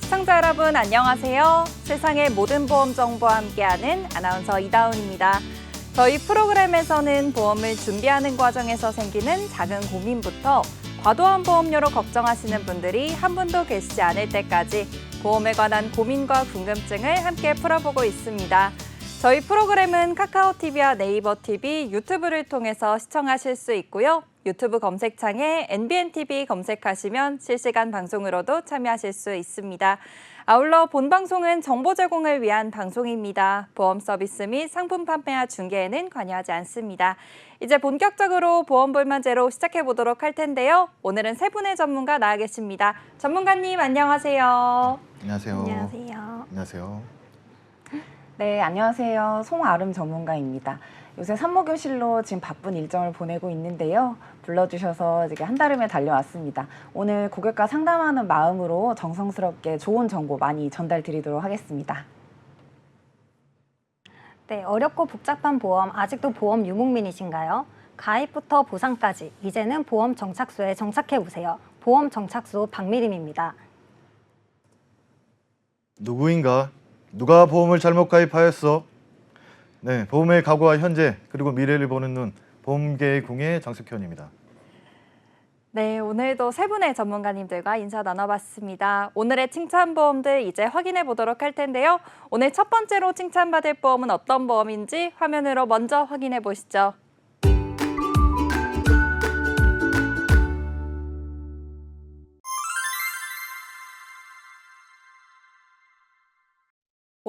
시청자 여러분 안녕하세요. 세상의 모든 보험 정보와 함께하는 아나운서 이다운입니다. 저희 프로그램에서는 보험을 준비하는 과정에서 생기는 작은 고민부터 과도한 보험료로 걱정하시는 분들이 한 분도 계시지 않을 때까지 보험에 관한 고민과 궁금증을 함께 풀어보고 있습니다. 저희 프로그램은 카카오TV와 네이버TV, 유튜브를 통해서 시청하실 수 있고요. 유튜브 검색창에 NBNTV 검색하시면 실시간 방송으로도 참여하실 수 있습니다. 아울러 본 방송은 정보 제공을 위한 방송입니다. 보험 서비스 및 상품 판매와 중개에는 관여하지 않습니다. 이제 본격적으로 보험 불만제로 시작해 보도록 할 텐데요. 오늘은 세 분의 전문가 나와 계십니다. 전문가님 안녕하세요. 안녕하세요. 안녕하세요. 안녕하세요. 네, 안녕하세요. 송아름 전문가입니다. 요새 산모교실로 지금 바쁜 일정을 보내고 있는데요. 불러주셔서 이제 한달음에 달려왔습니다. 오늘 고객과 상담하는 마음으로 정성스럽게 좋은 정보 많이 전달드리도록 하겠습니다. 네, 어렵고 복잡한 보험 아직도 보험 유목민이신가요? 가입부터 보상까지 이제는 보험 정착소에 정착해보세요. 보험 정착소 박미림입니다. 누구인가? 누가 보험을 잘못 가입하였어? 네, 보험의 과거와 현재 그리고 미래를 보는 눈, 보험계의 궁예 장석현입니다. 네, 오늘도 세 분의 전문가님들과 인사 나눠봤습니다. 오늘의 칭찬보험들 이제 확인해 보도록 할 텐데요. 오늘 첫 번째로 칭찬받을 보험은 어떤 보험인지 화면으로 먼저 확인해 보시죠.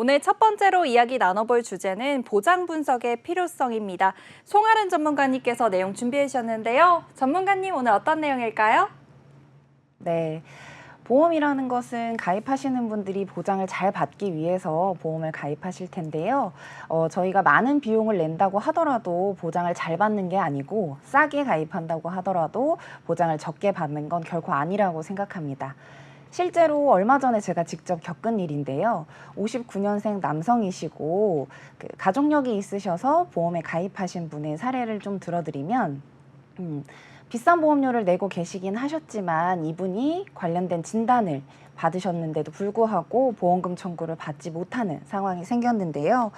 오늘 첫 번째로 이야기 나눠볼 주제는 보장 분석의 필요성입니다. 송아름 전문가님께서 내용 준비해 주셨는데요. 전문가님 오늘 어떤 내용일까요? 네, 보험이라는 것은 가입하시는 분들이 보장을 잘 받기 위해서 보험을 가입하실 텐데요. 저희가 많은 비용을 낸다고 하더라도 보장을 잘 받는 게 아니고 싸게 가입한다고 하더라도 보장을 적게 받는 건 결코 아니라고 생각합니다. 실제로 얼마 전에 제가 직접 겪은 일인데요. 59년생 남성이시고 가족력이 있으셔서 보험에 가입하신 분의 사례를 좀 들어드리면 비싼 보험료를 내고 계시긴 하셨지만 이분이 관련된 진단을 받으셨는데도 불구하고 보험금 청구를 받지 못하는 상황이 생겼는데요.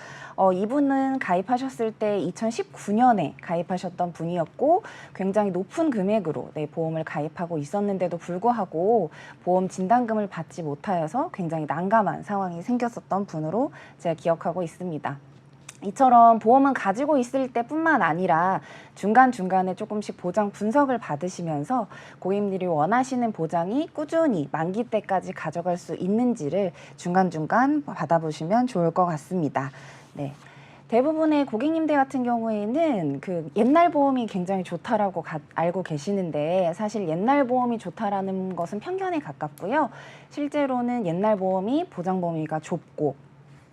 이분은 가입하셨을 때 2019년에 가입하셨던 분이었고 굉장히 높은 금액으로 보험을 가입하고 있었는데도 불구하고 보험 진단금을 받지 못하여서 굉장히 난감한 상황이 생겼었던 분으로 제가 기억하고 있습니다. 이처럼 보험은 가지고 있을 때뿐만 아니라 중간중간에 조금씩 보장 분석을 받으시면서 고객님들이 원하시는 보장이 꾸준히 만기 때까지 가져갈 수 있는지를 중간중간 받아보시면 좋을 것 같습니다. 네. 대부분의 고객님들 같은 경우에는 옛날 보험이 굉장히 좋다라고 알고 계시는데 사실 옛날 보험이 좋다라는 것은 편견에 가깝고요. 실제로는 옛날 보험이 보장 범위가 좁고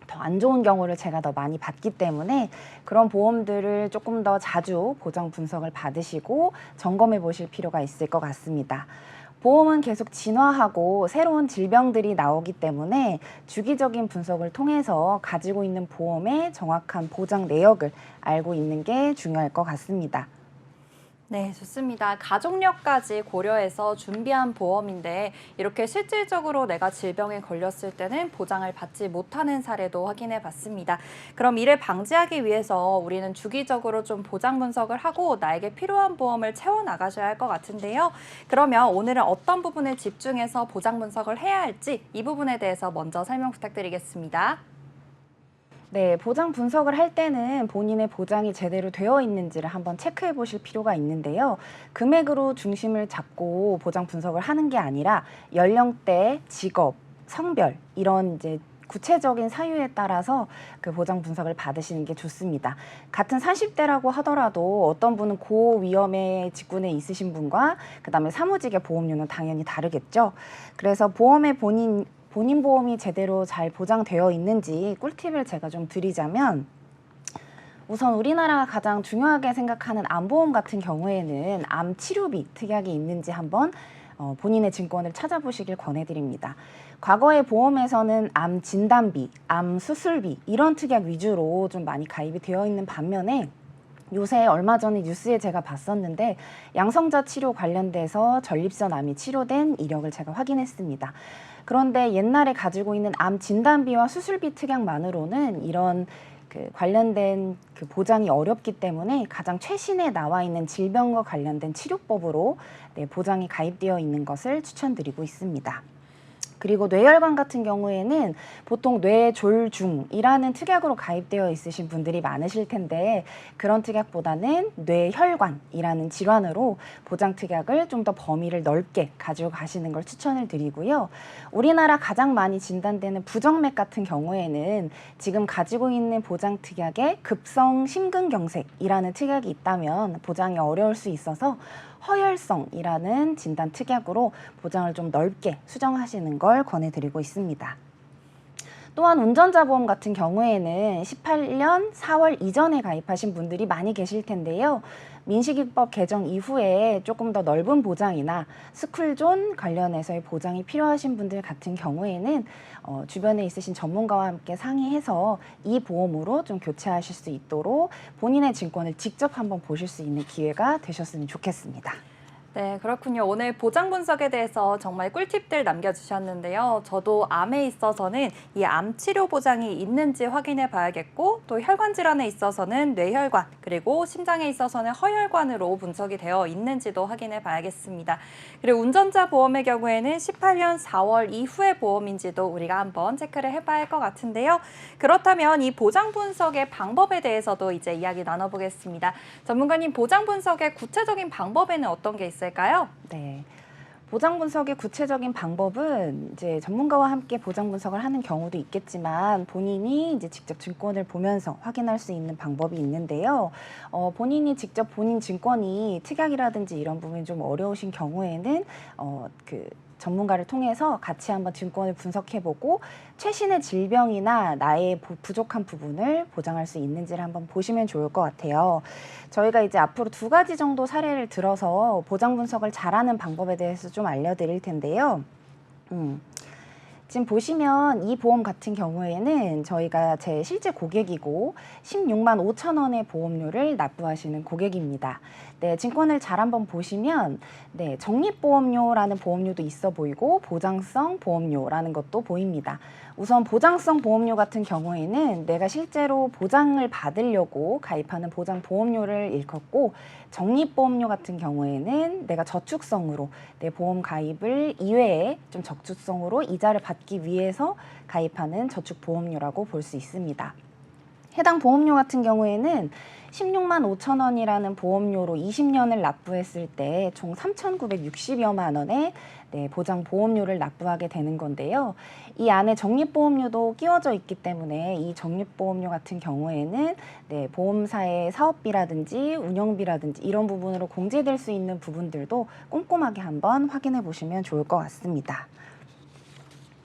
더 안 좋은 경우를 제가 더 많이 봤기 때문에 그런 보험들을 조금 더 자주 보장 분석을 받으시고 점검해 보실 필요가 있을 것 같습니다. 보험은 계속 진화하고 새로운 질병들이 나오기 때문에 주기적인 분석을 통해서 가지고 있는 보험의 정확한 보장 내역을 알고 있는 게 중요할 것 같습니다. 네, 좋습니다. 가족력까지 고려해서 준비한 보험인데 이렇게 실질적으로 내가 질병에 걸렸을 때는 보장을 받지 못하는 사례도 확인해 봤습니다. 그럼 이를 방지하기 위해서 우리는 주기적으로 좀 보장 분석을 하고 나에게 필요한 보험을 채워나가셔야 할 것 같은데요. 그러면 오늘은 어떤 부분에 집중해서 보장 분석을 해야 할지 이 부분에 대해서 먼저 설명 부탁드리겠습니다. 네, 보장 분석을 할 때는 본인의 보장이 제대로 되어 있는지를 한번 체크해 보실 필요가 있는데요. 금액으로 중심을 잡고 보장 분석을 하는 게 아니라 연령대, 직업, 성별 이런 이제 구체적인 사유에 따라서 그 보장 분석을 받으시는 게 좋습니다. 같은 40대라고 하더라도 어떤 분은 고위험의 직군에 있으신 분과 그다음에 사무직의 보험료는 당연히 다르겠죠. 그래서 본인 보험이 제대로 잘 보장되어 있는지 꿀팁을 제가 좀 드리자면 우선 우리나라가 가장 중요하게 생각하는 암보험 같은 경우에는 암 치료비 특약이 있는지 한번 본인의 증권을 찾아보시길 권해드립니다. 과거의 보험에서는 암 진단비, 암 수술비 이런 특약 위주로 좀 많이 가입이 되어 있는 반면에 요새 얼마 전에 뉴스에 제가 봤었는데 양성자 치료 관련돼서 전립선 암이 치료된 이력을 제가 확인했습니다. 그런데 옛날에 가지고 있는 암 진단비와 수술비 특약만으로는 이런 관련된 보장이 어렵기 때문에 가장 최신에 나와 있는 질병과 관련된 치료법으로 보장이 가입되어 있는 것을 추천드리고 있습니다. 그리고 뇌혈관 같은 경우에는 보통 뇌졸중이라는 특약으로 가입되어 있으신 분들이 많으실 텐데 그런 특약보다는 뇌혈관이라는 질환으로 보장 특약을 좀 더 범위를 넓게 가지고 가시는 걸 추천을 드리고요. 우리나라 가장 많이 진단되는 부정맥 같은 경우에는 지금 가지고 있는 보장 특약에 급성 심근경색이라는 특약이 있다면 보장이 어려울 수 있어서 허혈성이라는 진단 특약으로 보장을 좀 넓게 수정하시는 걸 권해드리고 있습니다. 또한 운전자 보험 같은 경우에는 18년 4월 이전에 가입하신 분들이 많이 계실 텐데요. 민식이법 개정 이후에 조금 더 넓은 보장이나 스쿨존 관련해서의 보장이 필요하신 분들 같은 경우에는 주변에 있으신 전문가와 함께 상의해서 이 보험으로 좀 교체하실 수 있도록 본인의 증권을 직접 한번 보실 수 있는 기회가 되셨으면 좋겠습니다. 네, 그렇군요. 오늘 보장 분석에 대해서 정말 꿀팁들 남겨주셨는데요. 저도 암에 있어서는 이 암 치료 보장이 있는지 확인해 봐야겠고 또 혈관 질환에 있어서는 뇌혈관 그리고 심장에 있어서는 허혈관으로 분석이 되어 있는지도 확인해 봐야겠습니다. 그리고 운전자 보험의 경우에는 18년 4월 이후의 보험인지도 우리가 한번 체크를 해봐야 할 것 같은데요. 그렇다면 이 보장 분석의 방법에 대해서도 이제 이야기 나눠보겠습니다. 전문가님, 보장 분석의 구체적인 방법에는 어떤 게 있을까요? 네. 보장 분석의 구체적인 방법은 이제 전문가와 함께 보장 분석을 하는 경우도 있겠지만 본인이 이제 직접 증권을 보면서 확인할 수 있는 방법이 있는데요. 본인이 직접 본인 증권이 특약이라든지 이런 부분이 좀 어려우신 경우에는 전문가를 통해서 같이 한번 증권을 분석해보고 최신의 질병이나 나의 부족한 부분을 보장할 수 있는지를 한번 보시면 좋을 것 같아요. 저희가 이제 앞으로 2가지 정도 사례를 들어서 보장 분석을 잘하는 방법에 대해서 좀 알려드릴 텐데요. 지금 보시면 이 보험 같은 경우에는 저희가 제 실제 고객이고 16만 5천 원의 보험료를 납부하시는 고객입니다. 네, 증권을 잘 한번 보시면 적립보험료라는 보험료도 있어 보이고 보장성 보험료라는 것도 보입니다. 우선 보장성 보험료 같은 경우에는 내가 실제로 보장을 받으려고 가입하는 보장 보험료를 일컫고 적립보험료 같은 경우에는 내가 저축성으로 내 보험 가입을 이외에 좀 저축성으로 이자를 받기 위해서 가입하는 저축보험료라고 볼 수 있습니다. 해당 보험료 같은 경우에는 16만 5천 원이라는 보험료로 20년을 납부했을 때 총 3,960여만 원의 보장 보험료를 납부하게 되는 건데요. 이 안에 적립보험료도 끼워져 있기 때문에 이 적립보험료 같은 경우에는 보험사의 사업비라든지 운영비라든지 이런 부분으로 공제될 수 있는 부분들도 꼼꼼하게 한번 확인해 보시면 좋을 것 같습니다.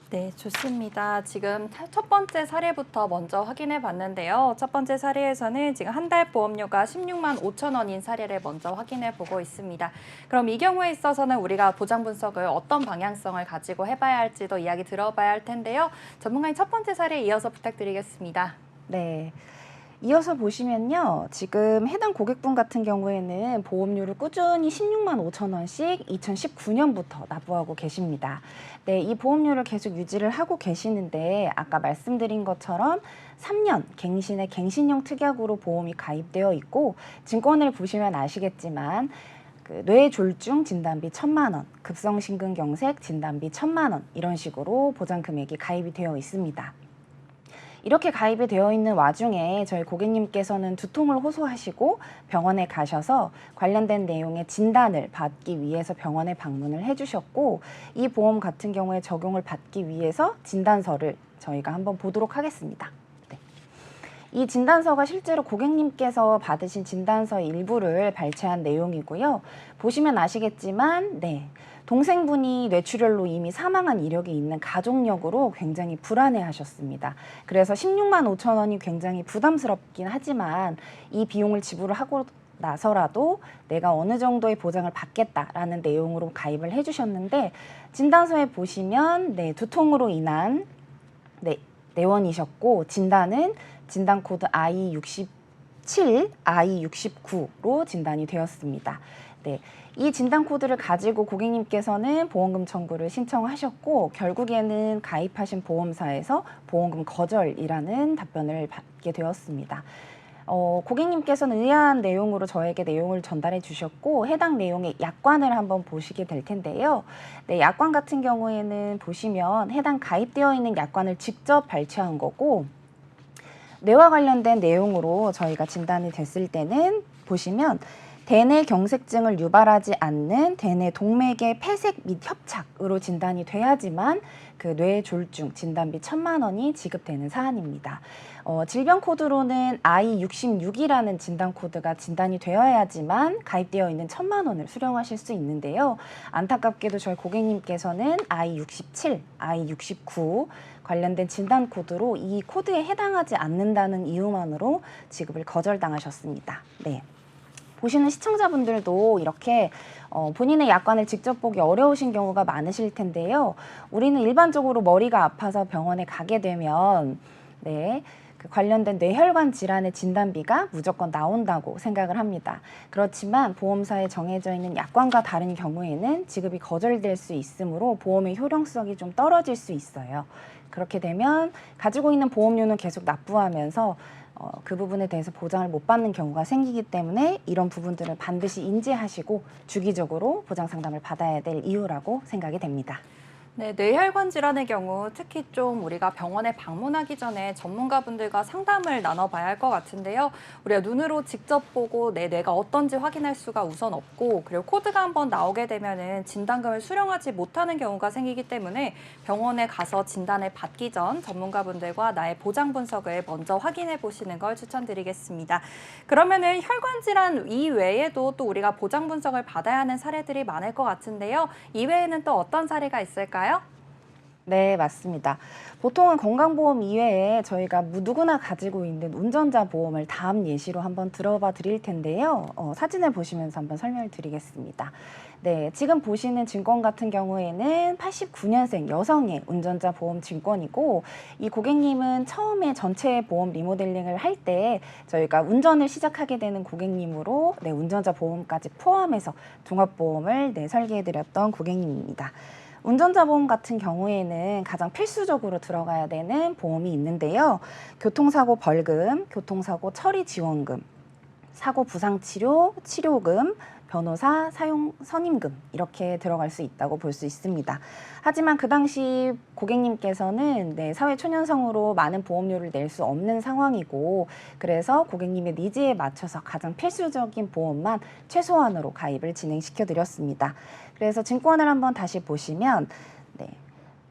네, 좋습니다. 지금 첫 번째 사례부터 먼저 확인해 봤는데요. 첫 번째 사례에서는 지금 한 달 보험료가 16만 5천 원인 사례를 먼저 확인해 보고 있습니다. 그럼 이 경우에 있어서는 우리가 보장 분석을 어떤 방향성을 가지고 해봐야 할지도 이야기 들어봐야 할 텐데요. 전문가님 첫 번째 사례 이어서 부탁드리겠습니다. 네. 이어서 보시면요. 지금 해당 고객분 같은 경우에는 보험료를 꾸준히 16만 5천 원씩 2019년부터 납부하고 계십니다. 네, 이 보험료를 계속 유지를 하고 계시는데 아까 말씀드린 것처럼 3년 갱신의 갱신형 특약으로 보험이 가입되어 있고 증권을 보시면 아시겠지만 뇌졸중 진단비 1,000만 원, 급성심근경색 진단비 1,000만 원 이런 식으로 보장 금액이 가입이 되어 있습니다. 이렇게 가입이 되어 있는 와중에 저희 고객님께서는 두통을 호소하시고 병원에 가셔서 관련된 내용의 진단을 받기 위해서 병원에 방문을 해주셨고 이 보험 같은 경우에 적용을 받기 위해서 진단서를 저희가 한번 보도록 하겠습니다. 이 진단서가 실제로 고객님께서 받으신 진단서 일부를 발췌한 내용이고요. 보시면 아시겠지만 동생분이 뇌출혈로 이미 사망한 이력이 있는 가족력으로 굉장히 불안해하셨습니다. 그래서 16만 5천 원이 굉장히 부담스럽긴 하지만 이 비용을 지불을 하고 나서라도 내가 어느 정도의 보장을 받겠다라는 내용으로 가입을 해주셨는데 진단서에 보시면 두통으로 인한 내원이셨고 진단은 진단 코드 I60 67, I69로 진단이 되었습니다. 네, 이 진단 코드를 가지고 고객님께서는 보험금 청구를 신청하셨고 결국에는 가입하신 보험사에서 보험금 거절이라는 답변을 받게 되었습니다. 고객님께서는 의아한 내용으로 저에게 내용을 전달해 주셨고 해당 내용의 약관을 한번 보시게 될 텐데요. 네, 약관 같은 경우에는 보시면 해당 가입되어 있는 약관을 직접 발췌한 거고 뇌와 관련된 내용으로 저희가 진단이 됐을 때는 보시면 대뇌 경색증을 유발하지 않는 대뇌 동맥의 폐색 및 협착으로 진단이 돼야지만 그 뇌졸중 진단비 1,000만 원이 지급되는 사안입니다. 질병 코드로는 I66이라는 진단 코드가 진단이 되어야지만 가입되어 있는 1,000만 원을 수령하실 수 있는데요. 안타깝게도 저희 고객님께서는 I67, I69 관련된 진단 코드로 이 코드에 해당하지 않는다는 이유만으로 지급을 거절당하셨습니다. 네. 보시는 시청자분들도 이렇게 본인의 약관을 직접 보기 어려우신 경우가 많으실 텐데요. 우리는 일반적으로 머리가 아파서 병원에 가게 되면 네, 그 관련된 뇌혈관 질환의 진단비가 무조건 나온다고 생각을 합니다. 그렇지만 보험사에 정해져 있는 약관과 다른 경우에는 지급이 거절될 수 있으므로 보험의 효용성이 좀 떨어질 수 있어요. 그렇게 되면 가지고 있는 보험료는 계속 납부하면서 그 부분에 대해서 보장을 못 받는 경우가 생기기 때문에 이런 부분들을 반드시 인지하시고 주기적으로 보장 상담을 받아야 될 이유라고 생각이 됩니다. 네, 뇌혈관 질환의 경우 특히 좀 우리가 병원에 방문하기 전에 전문가분들과 상담을 나눠봐야 할 것 같은데요. 우리가 눈으로 직접 보고 내 뇌가 어떤지 확인할 수가 우선 없고 그리고 코드가 한번 나오게 되면은 진단금을 수령하지 못하는 경우가 생기기 때문에 병원에 가서 진단을 받기 전 전문가분들과 나의 보장 분석을 먼저 확인해 보시는 걸 추천드리겠습니다. 그러면은 혈관 질환 이외에도 또 우리가 보장 분석을 받아야 하는 사례들이 많을 것 같은데요. 이외에는 또 어떤 사례가 있을까요? 네, 맞습니다. 보통은 건강보험 이외에 저희가 누구나 가지고 있는 운전자 보험을 다음 예시로 한번 들어봐 드릴 텐데요. 사진을 보시면서 한번 설명을 드리겠습니다. 네, 지금 보시는 증권 같은 경우에는 89년생 여성의 운전자 보험 증권이고 이 고객님은 처음에 전체 보험 리모델링을 할 때 저희가 운전을 시작하게 되는 고객님으로 네, 운전자 보험까지 포함해서 종합보험을 네, 설계해드렸던 고객님입니다. 운전자 보험 같은 경우에는 가장 필수적으로 들어가야 되는 보험이 있는데요. 교통사고 벌금, 교통사고 처리 지원금, 사고 부상치료, 치료금, 변호사 사용 선임금 이렇게 들어갈 수 있다고 볼 수 있습니다. 하지만 그 당시 고객님께서는 네, 사회초년생으로 많은 보험료를 낼 수 없는 상황이고 그래서 고객님의 니즈에 맞춰서 가장 필수적인 보험만 최소한으로 가입을 진행시켜 드렸습니다. 그래서 증권을 한번 다시 보시면 네,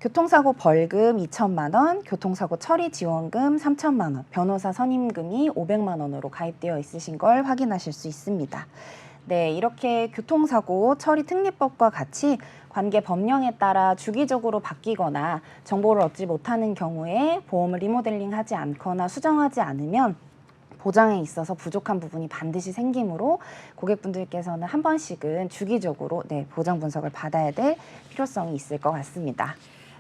교통사고 벌금 2천만 원, 교통사고 처리 지원금 3천만 원, 변호사 선임금이 500만 원으로 가입되어 있으신 걸 확인하실 수 있습니다. 네, 이렇게 교통사고 처리 특례법과 같이 관계 법령에 따라 주기적으로 바뀌거나 정보를 얻지 못하는 경우에 보험을 리모델링하지 않거나 수정하지 않으면 보장에 있어서 부족한 부분이 반드시 생기므로 고객분들께서는 한 번씩은 주기적으로 네, 보장 분석을 받아야 될 필요성이 있을 것 같습니다.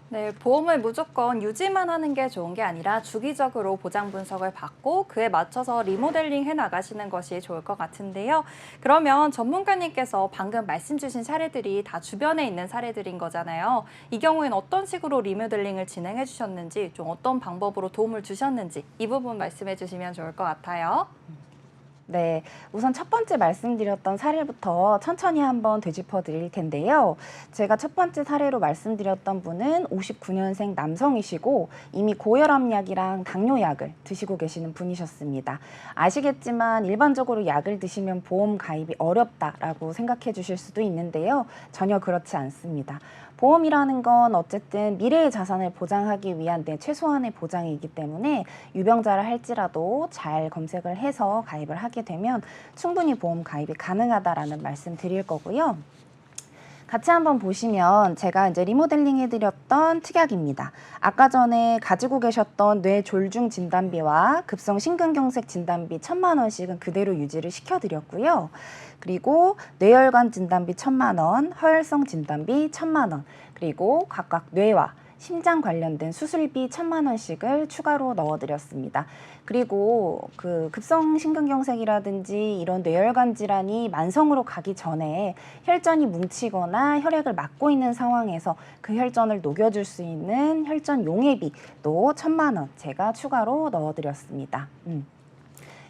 네, 보험을 무조건 유지만 하는 게 좋은 게 아니라 주기적으로 보장 분석을 받고 그에 맞춰서 리모델링 해 나가시는 것이 좋을 것 같은데요. 그러면 전문가님께서 방금 말씀 주신 사례들이 다 주변에 있는 사례들인 거잖아요. 이 경우에는 어떤 식으로 리모델링을 진행해 주셨는지, 좀 어떤 방법으로 도움을 주셨는지 이 부분 말씀해 주시면 좋을 것 같아요. 네, 우선 첫 번째 말씀드렸던 사례부터 천천히 한번 되짚어 드릴 텐데요. 제가 첫 번째 사례로 말씀드렸던 분은 59년생 남성이시고 이미 고혈압약이랑 당뇨약을 드시고 계시는 분이셨습니다. 아시겠지만 일반적으로 약을 드시면 보험 가입이 어렵다라고 생각해 주실 수도 있는데요. 전혀 그렇지 않습니다. 보험이라는 건 어쨌든 미래의 자산을 보장하기 위한 내 최소한의 보장이기 때문에 유병자라 할지라도 잘 검색을 해서 가입을 하게 되면 충분히 보험 가입이 가능하다라는 말씀 드릴 거고요. 같이 한번 보시면 제가 이제 리모델링 해드렸던 특약입니다. 아까 전에 가지고 계셨던 뇌졸중 진단비와 급성 심근경색 진단비 1,000만 원씩은 그대로 유지를 시켜드렸고요. 그리고 뇌혈관 진단비 1,000만 원, 허혈성 진단비 1,000만 원, 그리고 각각 뇌와 심장 관련된 수술비 1,000만 원씩을 추가로 넣어드렸습니다. 그리고 그 급성심근경색이라든지 이런 뇌혈관 질환이 만성으로 가기 전에 혈전이 뭉치거나 혈액을 막고 있는 상황에서 그 혈전을 녹여줄 수 있는 혈전 용해비도 1,000만 원 제가 추가로 넣어드렸습니다.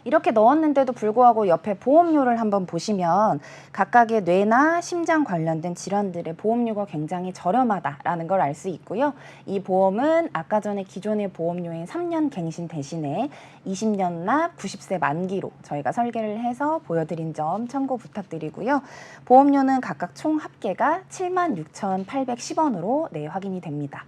이렇게 넣었는데도 불구하고 옆에 보험료를 한번 보시면 각각의 뇌나 심장 관련된 질환들의 보험료가 굉장히 저렴하다라는 걸 알 수 있고요. 이 보험은 아까 전에 기존의 보험료인 3년 갱신 대신에 20년 납 90세 만기로 저희가 설계를 해서 보여드린 점 참고 부탁드리고요. 보험료는 각각 총 합계가 76,810원으로 네, 확인이 됩니다.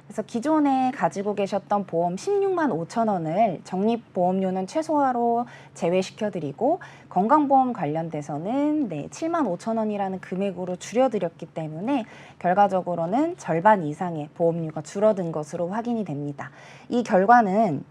그래서 기존에 가지고 계셨던 보험 16만 5천 원을 적립보험료는 최소화로 제외시켜드리고 건강보험 관련돼서는 7만 5천 원이라는 금액으로 줄여드렸기 때문에 결과적으로는 절반 이상의 보험료가 줄어든 것으로 확인이 됩니다. 이 결과는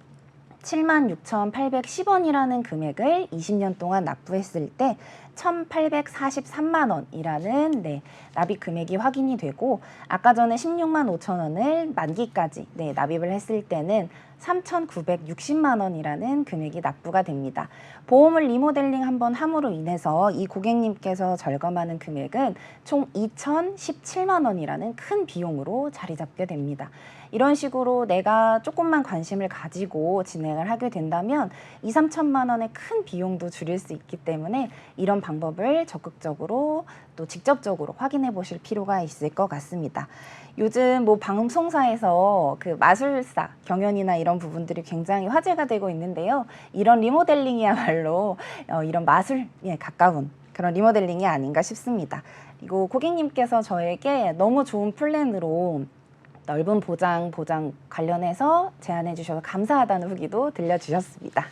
76,810원이라는 금액을 20년 동안 납부했을 때 1,843만 원이라는 납입 금액이 확인이 되고 아까 전에 16만 5천 원을 만기까지 납입을 했을 때는 3,960만 원이라는 금액이 납부가 됩니다. 보험을 리모델링 한번 함으로 인해서 이 고객님께서 절감하는 금액은 총 2,017만 원이라는 큰 비용으로 자리 잡게 됩니다. 이런 식으로 내가 조금만 관심을 가지고 진행을 하게 된다면 2, 3천만 원의 큰 비용도 줄일 수 있기 때문에 이런 방법을 적극적으로 또 직접적으로 확인해 보실 필요가 있을 것 같습니다. 요즘 뭐 방송사에서 그 마술사 경연이나 이런 부분들이 굉장히 화제가 되고 있는데요. 이런 리모델링이야말로 이런 마술에 가까운 그런 리모델링이 아닌가 싶습니다. 그리고 고객님께서 저에게 너무 좋은 플랜으로 넓은 보장 관련해서 제안해 주셔서 감사하다는 후기도 들려주셨습니다.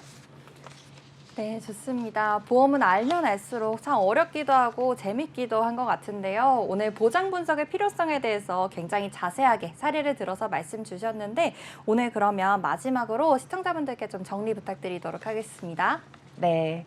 네, 좋습니다. 보험은 알면 알수록 참 어렵기도 하고 재밌기도 한 것 같은데요. 오늘 보장 분석의 필요성에 대해서 굉장히 자세하게 사례를 들어서 말씀 주셨는데 오늘 그러면 마지막으로 시청자분들께 좀 정리 부탁드리도록 하겠습니다. 네.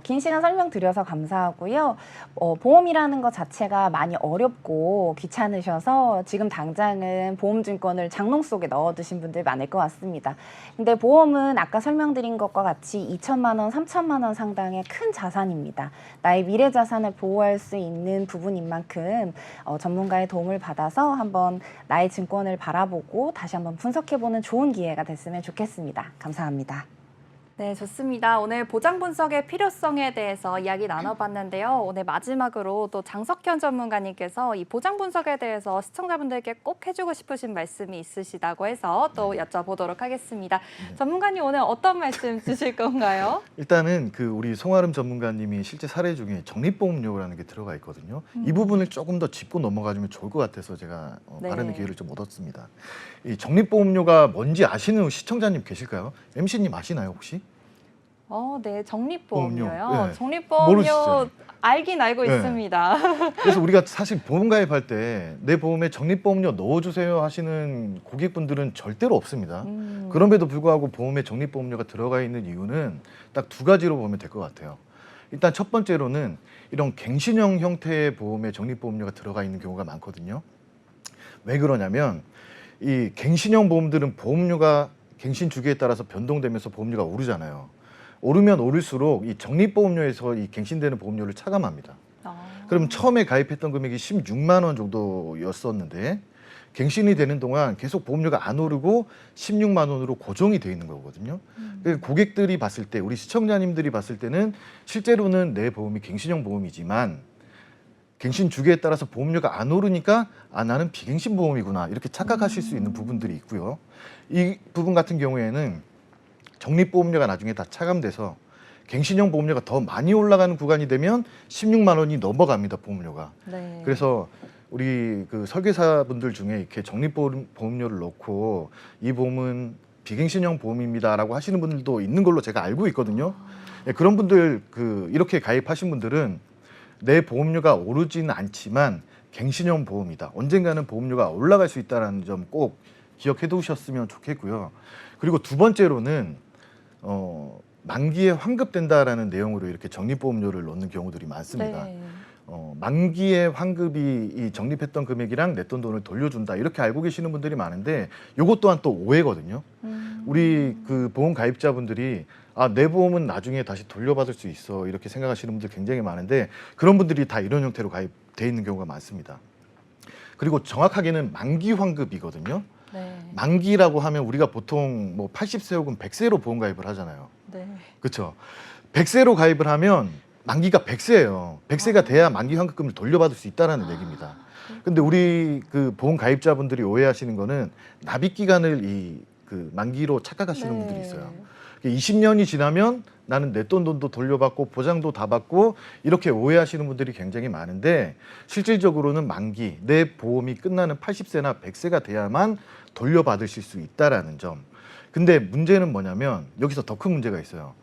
긴 시간 설명드려서 감사하고요. 보험이라는 것 자체가 많이 어렵고 귀찮으셔서 지금 당장은 보험증권을 장롱 속에 넣어두신 분들 많을 것 같습니다. 근데 보험은 아까 설명드린 것과 같이 2천만 원, 3천만 원 상당의 큰 자산입니다. 나의 미래 자산을 보호할 수 있는 부분인 만큼 전문가의 도움을 받아서 한번 나의 증권을 바라보고 다시 한번 분석해보는 좋은 기회가 됐으면 좋겠습니다. 감사합니다. 네, 좋습니다. 오늘 보장 분석의 필요성에 대해서 이야기 나눠봤는데요. 오늘 마지막으로 또 장석현 전문가님께서 이 보장 분석에 대해서 시청자분들께 꼭 해주고 싶으신 말씀이 있으시다고 해서 또 여쭤보도록 하겠습니다. 전문가님 오늘 어떤 말씀 주실 건가요? 일단은 그 우리 송아름 전문가님이 실제 사례 중에 적립보험료라는 게 들어가 있거든요. 이 부분을 조금 더 짚고 넘어가주면 좋을 것 같아서 제가 발언의 기회를 좀 얻었습니다. 이 적립보험료가 뭔지 아시는 시청자님 계실까요? MC님 아시나요 혹시? 네, 적립보험료요. 보험료. 네. 적립보험료 모르시죠? 알긴 알고 네. 있습니다. 그래서 우리가 사실 보험 가입할 때 내 보험에 적립보험료 넣어주세요 하시는 고객분들은 절대로 없습니다. 그럼에도 불구하고 보험에 적립보험료가 들어가 있는 이유는 딱 두 가지로 보면 될 것 같아요. 일단 첫 번째로는 이런 갱신형 형태의 보험에 적립보험료가 들어가 있는 경우가 많거든요. 왜 그러냐면 이 갱신형 보험들은 보험료가 갱신 주기에 따라서 변동되면서 보험료가 오르잖아요. 오르면 오를수록 이 적립보험료에서 이 갱신되는 보험료를 차감합니다. 그럼 처음에 가입했던 금액이 16만 원 정도였었는데 갱신이 되는 동안 계속 보험료가 안 오르고 16만 원으로 고정이 돼 있는 거거든요. 그러니까 고객들이 봤을 때, 우리 시청자님들이 봤을 때는 실제로는 내 보험이 갱신형 보험이지만 갱신 주기에 따라서 보험료가 안 오르니까 나는 비갱신 보험이구나 이렇게 착각하실 수 있는 부분들이 있고요. 이 부분 같은 경우에는 적립보험료가 나중에 다 차감돼서 갱신형 보험료가 더 많이 올라가는 구간이 되면 16만 원이 넘어갑니다, 보험료가. 네. 그래서 우리 그 설계사분들 중에 이렇게 적립보험료를 넣고 이 보험은 비갱신형 보험입니다라고 하시는 분들도 있는 걸로 제가 알고 있거든요. 그런 분들 이렇게 가입하신 분들은 내 보험료가 오르지는 않지만 갱신형 보험이다. 언젠가는 보험료가 올라갈 수 있다는 점 꼭 기억해 두셨으면 좋겠고요. 그리고 두 번째로는 만기에 환급된다라는 내용으로 이렇게 적립보험료를 넣는 경우들이 많습니다. 네. 만기에 환급이 이 적립했던 금액이랑 냈던 돈을 돌려준다 이렇게 알고 계시는 분들이 많은데 요것 또한 또 오해거든요. 우리 그 보험 가입자분들이 내 보험은 나중에 다시 돌려받을 수 있어 이렇게 생각하시는 분들 굉장히 많은데 그런 분들이 다 이런 형태로 가입돼 있는 경우가 많습니다. 그리고 정확하게는 만기 환급이거든요. 네. 만기라고 하면 우리가 보통 뭐 80세 혹은 100세로 보험 가입을 하잖아요. 네. 그렇죠. 100세로 가입을 하면 만기가 100세예요. 100세가 돼야 만기 환급금을 돌려받을 수 있다는 얘기입니다. 근데 우리 그 보험 가입자분들이 오해하시는 거는 납입 기간을 이 그 만기로 착각하시는 네. 분들이 있어요. 20년이 지나면 나는 냈던 돈도 돌려받고 보장도 다 받고 이렇게 오해하시는 분들이 굉장히 많은데 실질적으로는 만기, 내 보험이 끝나는 80세나 100세가 돼야만 돌려받으실 수 있다라는 점. 근데 문제는 뭐냐면 여기서 더 큰 문제가 있어요.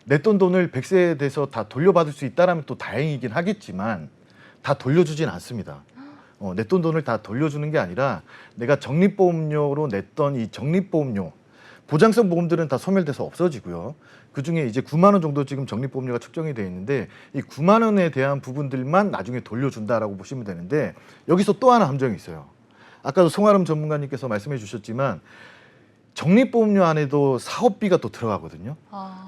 냈던 돈을 100세에 돼서 다 돌려받을 수 있다라면 또 다행이긴 하겠지만 다 돌려주진 않습니다. 냈던 돈을 다 돌려주는 게 아니라 내가 적립보험료로 냈던 이 적립보험료 보장성 보험들은 다 소멸돼서 없어지고요. 그중에 이제 9만 원 정도 지금 적립보험료가 측정이 되어 있는데 이 9만 원에 대한 부분들만 나중에 돌려준다라고 보시면 되는데 여기서 또 하나 함정이 있어요. 아까도 송아름 전문가님께서 말씀해 주셨지만 적립보험료 안에도 사업비가 또 들어가거든요.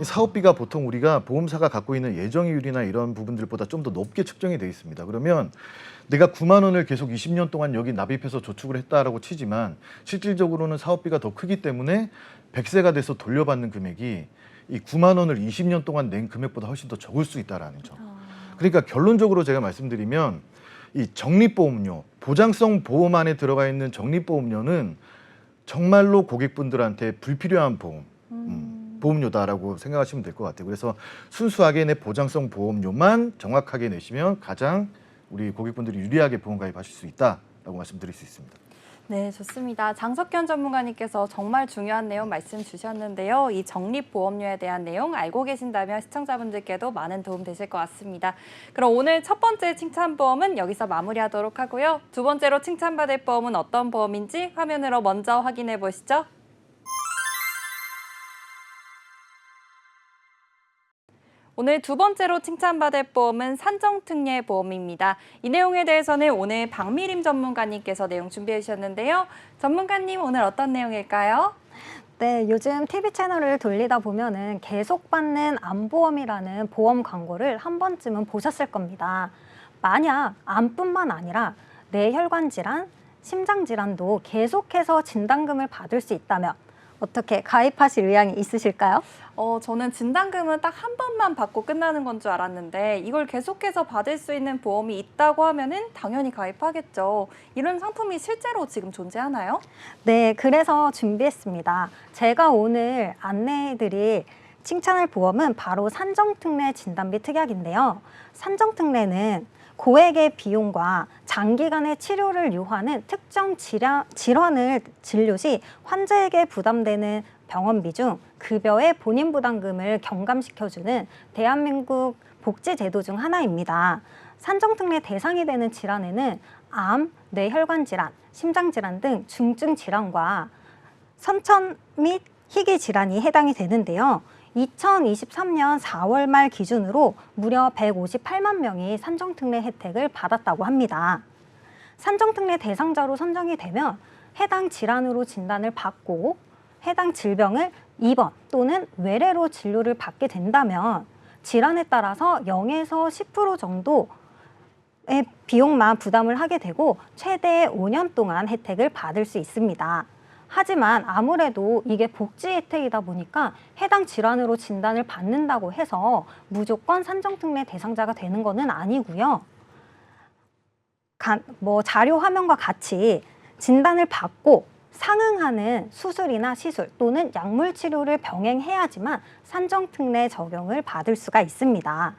이 사업비가 보통 우리가 보험사가 갖고 있는 예정이율이나 이런 부분들보다 좀 더 높게 측정이 되어 있습니다. 그러면 내가 9만 원을 계속 20년 동안 여기 납입해서 저축을 했다라고 치지만 실질적으로는 사업비가 더 크기 때문에 100세가 돼서 돌려받는 금액이 이 9만 원을 20년 동안 낸 금액보다 훨씬 더 적을 수 있다라는 점. 그러니까 결론적으로 제가 말씀드리면 이 적립보험료, 보장성 보험 안에 들어가 있는 적립보험료는 정말로 고객분들한테 불필요한 보험료다라고 생각하시면 될 것 같아요. 그래서 순수하게 내 보장성 보험료만 정확하게 내시면 가장 우리 고객분들이 유리하게 보험 가입하실 수 있다라고 말씀드릴 수 있습니다. 네, 좋습니다. 장석현 전문가님께서 정말 중요한 내용 말씀 주셨는데요. 이 적립보험료에 대한 내용 알고 계신다면 시청자분들께도 많은 도움 되실 것 같습니다. 그럼 오늘 첫 번째 칭찬보험은 여기서 마무리하도록 하고요. 두 번째로 칭찬받을 보험은 어떤 보험인지 화면으로 먼저 확인해 보시죠. 오늘 두 번째로 칭찬받을 보험은 산정특례 보험입니다. 이 내용에 대해서는 오늘 박미림 전문가님께서 내용 준비해 주셨는데요. 전문가님, 오늘 어떤 내용일까요? 네, 요즘 TV 채널을 돌리다 보면은 계속 받는 암보험이라는 보험 광고를 한 번쯤은 보셨을 겁니다. 만약 암뿐만 아니라 뇌혈관 질환, 심장 질환도 계속해서 진단금을 받을 수 있다면 어떻게 가입하실 의향이 있으실까요? 저는 진단금은 딱 한 번만 받고 끝나는 건 줄 알았는데 이걸 계속해서 받을 수 있는 보험이 있다고 하면은 당연히 가입하겠죠. 이런 상품이 실제로 지금 존재하나요? 네, 그래서 준비했습니다. 제가 오늘 안내해드릴 칭찬할 보험은 바로 산정특례 진단비 특약인데요. 산정특례는 고액의 비용과 장기간의 치료를 요하는 특정 질환을 진료 시 환자에게 부담되는 병원비 중 급여의 본인 부담금을 경감시켜주는 대한민국 복지제도 중 하나입니다. 산정특례 대상이 되는 질환에는 암, 뇌혈관 질환, 심장 질환 등 중증 질환과 선천 및 희귀 질환이 해당이 되는데요. 2023년 4월 말 기준으로 무려 158만 명이 산정특례 혜택을 받았다고 합니다. 산정특례 대상자로 선정이 되면 해당 질환으로 진단을 받고 해당 질병을 입원 또는 외래로 진료를 받게 된다면 질환에 따라서 0에서 10% 정도의 비용만 부담을 하게 되고 최대 5년 동안 혜택을 받을 수 있습니다. 하지만 아무래도 이게 복지 혜택이다 보니까 해당 질환으로 진단을 받는다고 해서 무조건 산정특례 대상자가 되는 것은 아니고요. 자료 화면과 같이 진단을 받고 상응하는 수술이나 시술 또는 약물 치료를 병행해야지만 산정특례 적용을 받을 수가 있습니다.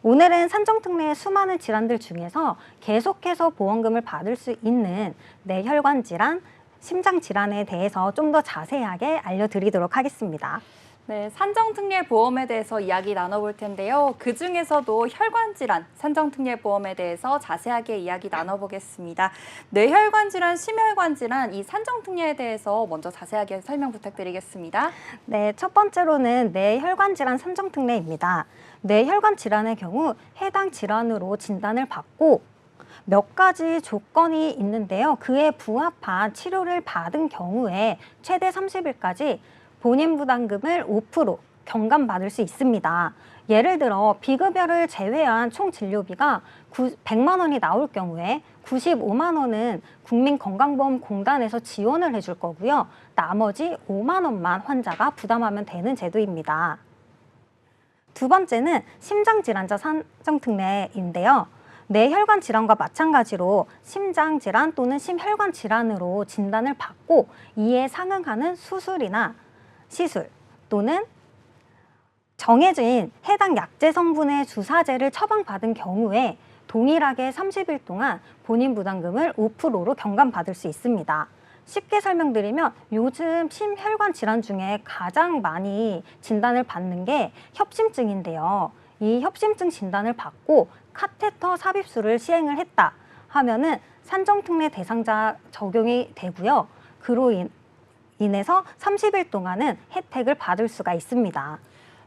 오늘은 산정특례의 수많은 질환들 중에서 계속해서 보험금을 받을 수 있는 뇌혈관 질환, 심장 질환에 대해서 좀 더 자세하게 알려드리도록 하겠습니다. 네, 산정특례보험에 대해서 이야기 나눠볼 텐데요. 그중에서도 혈관질환, 산정특례보험에 대해서 자세하게 이야기 나눠보겠습니다. 뇌혈관질환, 심혈관질환, 이 산정특례에 대해서 먼저 자세하게 설명 부탁드리겠습니다. 네, 첫 번째로는 뇌혈관 질환 산정 특례입니다. 뇌혈관 질환의 경우 해당 질환으로 진단을 받고 몇 가지 조건이 있는데요. 그에 부합한 치료를 받은 경우에 최대 30일까지 본인 부담금을 5% 경감받을 수 있습니다. 예를 들어 비급여를 제외한 총 진료비가 100만 원이 나올 경우에 95만 원은 국민건강보험공단에서 지원을 해줄 거고요. 나머지 5만 원만 환자가 부담하면 되는 제도입니다. 두 번째는 심장질환자 산정특례인데요. 뇌혈관 질환과 마찬가지로 심장질환 또는 심혈관 질환으로 진단을 받고 이에 상응하는 수술이나 시술 또는 정해진 해당 약제 성분의 주사제를 처방받은 경우에 동일하게 30일 동안 본인 부담금을 5%로 경감받을 수 있습니다. 쉽게 설명드리면 요즘 심혈관 질환 중에 가장 많이 진단을 받는 게 협심증인데요. 이 협심증 진단을 받고 카테터 삽입술을 시행을 했다 하면은 산정특례 대상자 적용이 되고요. 그로 인해서 30일 동안은 혜택을 받을 수가 있습니다.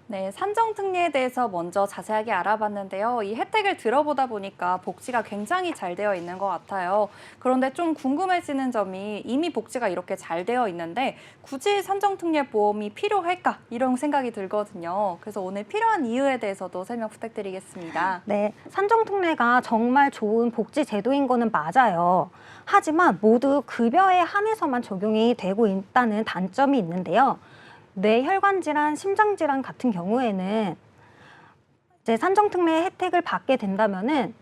네, 산정특례에 대해서 먼저 자세하게 알아봤는데요. 이 혜택을 들어보다 보니까 복지가 굉장히 잘 되어 있는 것 같아요. 그런데 좀 궁금해지는 점이 이미 복지가 이렇게 잘 되어 있는데 굳이 산정특례 보험이 필요할까? 이런 생각이 들거든요. 그래서 오늘 필요한 이유에 대해서도 설명 부탁드리겠습니다. 네, 산정특례가 정말 좋은 복지 제도인 거는 맞아요. 하지만 모두 급여에 한해서만 적용이 되고 있다는 단점이 있는데요. 뇌혈관 질환, 심장 질환 같은 경우에는 이제 산정특례 혜택을 받게 된다면은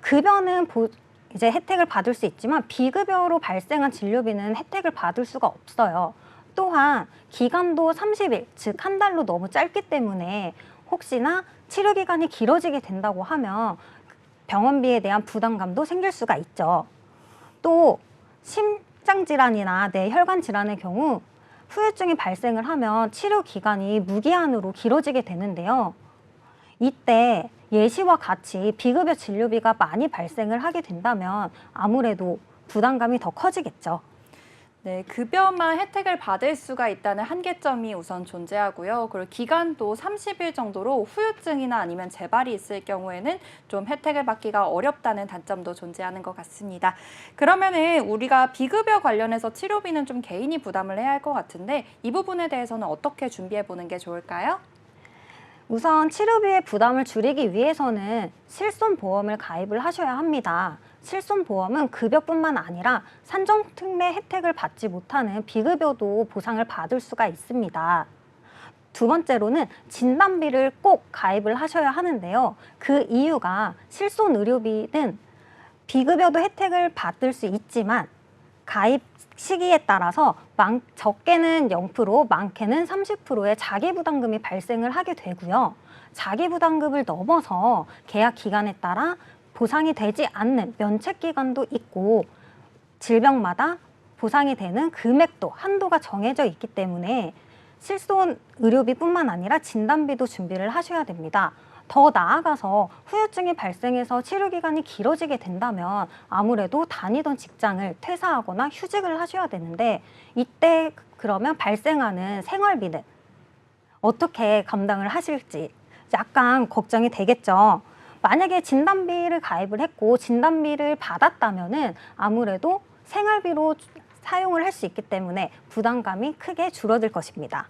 급여는 이제 혜택을 받을 수 있지만 비급여로 발생한 진료비는 혜택을 받을 수가 없어요. 또한 기간도 30일, 즉 한 달로 너무 짧기 때문에 혹시나 치료 기간이 길어지게 된다고 하면 병원비에 대한 부담감도 생길 수가 있죠. 또 심장 질환이나 뇌혈관 질환의 경우 후유증이 발생을 하면 치료 기간이 무기한으로 길어지게 되는데요. 이때 예시와 같이 비급여 진료비가 많이 발생을 하게 된다면 아무래도 부담감이 더 커지겠죠. 네, 급여만 혜택을 받을 수가 있다는 한계점이 우선 존재하고요. 그리고 기간도 30일 정도로 후유증이나 아니면 재발이 있을 경우에는 좀 혜택을 받기가 어렵다는 단점도 존재하는 것 같습니다. 그러면은 우리가 비급여 관련해서 치료비는 좀 개인이 부담을 해야 할 것 같은데 이 부분에 대해서는 어떻게 준비해 보는 게 좋을까요? 우선 치료비의 부담을 줄이기 위해서는 실손보험을 가입을 하셔야 합니다. 실손보험은 급여뿐만 아니라 산정특례 혜택을 받지 못하는 비급여도 보상을 받을 수가 있습니다. 두 번째로는 진단비를 꼭 가입을 하셔야 하는데요. 그 이유가 실손의료비는 비급여도 혜택을 받을 수 있지만 가입 시기에 따라서 적게는 0%, 많게는 30%의 자기부담금이 발생을 하게 되고요. 자기부담금을 넘어서 계약 기간에 따라 보상이 되지 않는 면책기간도 있고 질병마다 보상이 되는 금액도 한도가 정해져 있기 때문에 실손 의료비뿐만 아니라 진단비도 준비를 하셔야 됩니다. 더 나아가서 후유증이 발생해서 치료기간이 길어지게 된다면 아무래도 다니던 직장을 퇴사하거나 휴직을 하셔야 되는데 이때 그러면 발생하는 생활비는 어떻게 감당을 하실지 약간 걱정이 되겠죠. 만약에 진단비를 가입을 했고 진단비를 받았다면은 아무래도 생활비로 사용을 할 수 있기 때문에 부담감이 크게 줄어들 것입니다.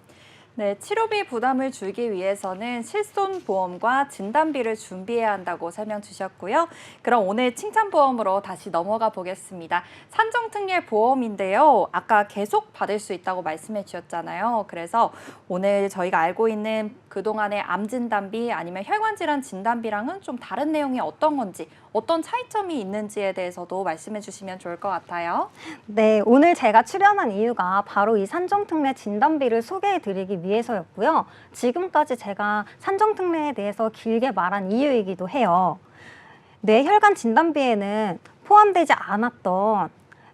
네, 치료비 부담을 줄이기 위해서는 실손보험과 진단비를 준비해야 한다고 설명 주셨고요. 그럼 오늘 칭찬보험으로 다시 넘어가 보겠습니다. 산정특례 보험인데요. 아까 계속 받을 수 있다고 말씀해 주셨잖아요. 그래서 오늘 저희가 알고 있는 그동안의 암진단비 아니면 혈관질환 진단비랑은 좀 다른 내용이 어떤 건지 어떤 차이점이 있는지에 대해서도 말씀해 주시면 좋을 것 같아요. 네, 오늘 제가 출연한 이유가 바로 이 산정특례 진단비를 소개해 드리기 위해서였고요. 지금까지 제가 산정특례에 대해서 길게 말한 이유이기도 해요. 뇌혈관 진단비에는 포함되지 않았던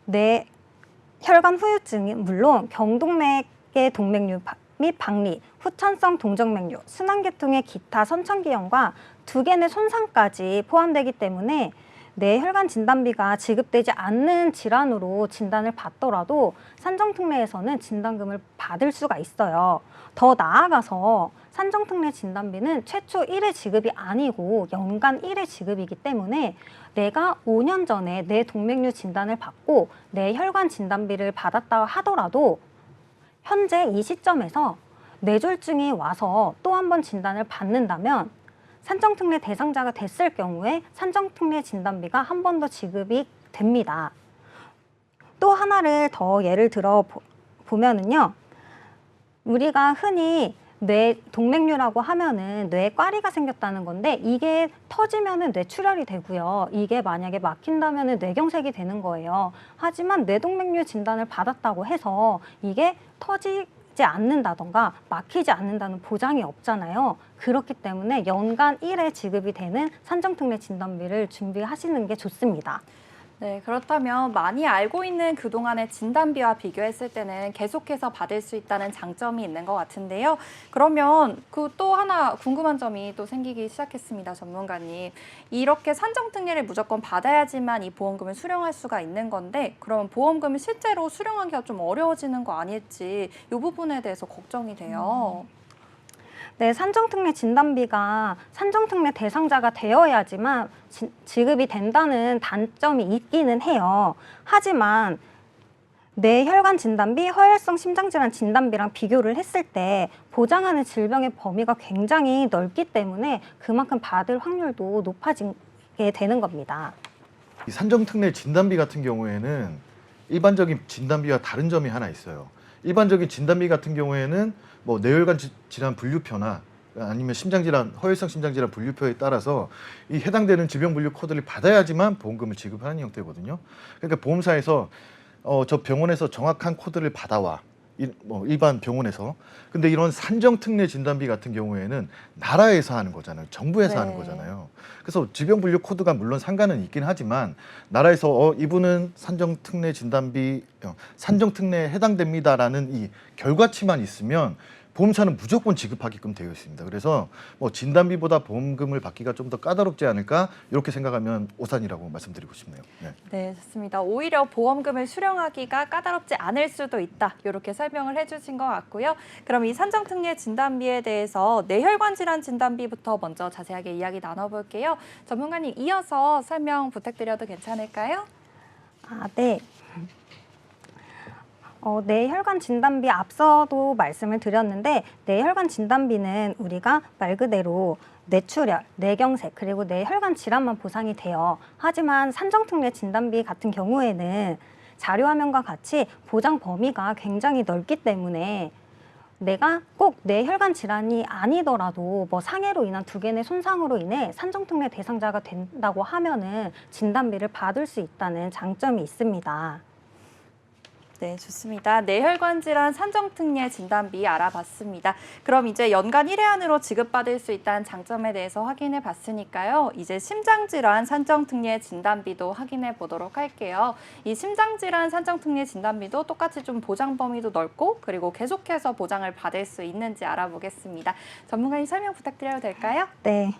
뇌혈관 후유증이 물론 경동맥의 동맥류 및 박리, 후천성 동정맥류, 순환계통의 기타 선천기형과 2개의 손상까지 포함되기 때문에 뇌혈관 진단비가 지급되지 않는 질환으로 진단을 받더라도 산정특례에서는 진단금을 받을 수가 있어요. 더 나아가서 산정특례 진단비는 최초 1회 지급이 아니고 연간 1회 지급이기 때문에 내가 5년 전에 뇌동맥류 진단을 받고 뇌혈관 진단비를 받았다 하더라도 현재 이 시점에서 뇌졸중이 와서 또 한 번 진단을 받는다면 산정특례 대상자가 됐을 경우에 산정특례 진단비가 한 번 더 지급이 됩니다. 또 하나를 더 예를 들어 보면은요. 우리가 흔히 뇌 동맥류라고 하면은 뇌에 꽈리가 생겼다는 건데 이게 터지면은 뇌출혈이 되고요. 이게 만약에 막힌다면은 뇌경색이 되는 거예요. 하지만 뇌동맥류 진단을 받았다고 해서 이게 터지지 않는다던가 막히지 않는다는 보장이 없잖아요. 그렇기 때문에 연간 1회 지급이 되는 산정특례 진단비를 준비하시는 게 좋습니다. 네, 그렇다면 많이 알고 있는 그동안의 진단비와 비교했을 때는 계속해서 받을 수 있다는 장점이 있는 것 같은데요. 그러면 그 또 하나 궁금한 점이 또 생기기 시작했습니다, 전문가님. 이렇게 산정특례를 무조건 받아야지만 이 보험금을 수령할 수가 있는 건데 그러면 보험금을 실제로 수령하기가 좀 어려워지는 거 아닐지 이 부분에 대해서 걱정이 돼요. 네, 산정특례 진단비가 산정특례 대상자가 되어야지만 지급이 된다는 단점이 있기는 해요. 하지만 뇌혈관 진단비, 허혈성 심장질환 진단비랑 비교를 했을 때 보장하는 질병의 범위가 굉장히 넓기 때문에 그만큼 받을 확률도 높아지게 되는 겁니다. 이 산정특례 진단비 같은 경우에는 일반적인 진단비와 다른 점이 하나 있어요. 일반적인 진단비 같은 경우에는 뭐 뇌혈관 질환 분류표나 아니면 심장질환, 허혈성 심장질환 분류표에 따라서 이 해당되는 질병 분류 코드를 받아야지만 보험금을 지급하는 형태거든요. 그러니까 보험사에서 저 병원에서 정확한 코드를 받아와. 일반 병원에서. 근데 이런 산정특례 진단비 같은 경우에는 나라에서 하는 거잖아요. 정부에서 하는 거잖아요. 그래서 질병분류 코드가 물론 상관은 있긴 하지만 나라에서 이분은 산정특례 진단비, 산정특례에 해당됩니다라는 이 결과치만 있으면 보험사는 무조건 지급하게끔 되어 있습니다. 그래서 뭐 진단비보다 보험금을 받기가 좀 더 까다롭지 않을까 이렇게 생각하면 오산이라고 말씀드리고 싶네요. 네. 네, 좋습니다. 오히려 보험금을 수령하기가 까다롭지 않을 수도 있다. 이렇게 설명을 해주신 것 같고요. 그럼 이 산정특례 진단비에 대해서 뇌혈관 질환 진단비부터 먼저 자세하게 이야기 나눠볼게요. 전문가님 이어서 설명 부탁드려도 괜찮을까요? 네. 뇌혈관 진단비 앞서도 말씀을 드렸는데 뇌혈관 진단비는 우리가 말 그대로 뇌출혈, 뇌경색 그리고 뇌혈관 질환만 보상이 돼요. 하지만 산정특례 진단비 같은 경우에는 자료화면과 같이 보장 범위가 굉장히 넓기 때문에 내가 꼭 뇌혈관 질환이 아니더라도 뭐 상해로 인한 2개의 손상으로 인해 산정특례 대상자가 된다고 하면은 진단비를 받을 수 있다는 장점이 있습니다. 네, 좋습니다. 뇌혈관 질환 산정특례 진단비 알아봤습니다. 그럼 이제 연간 1회 안으로 지급받을 수 있다는 장점에 대해서 확인해 봤으니까요. 이제 심장질환 산정특례 진단비도 확인해 보도록 할게요. 이 심장질환 산정특례 진단비도 똑같이 좀 보장 범위도 넓고 그리고 계속해서 보장을 받을 수 있는지 알아보겠습니다. 전문가님 설명 부탁드려도 될까요? 네,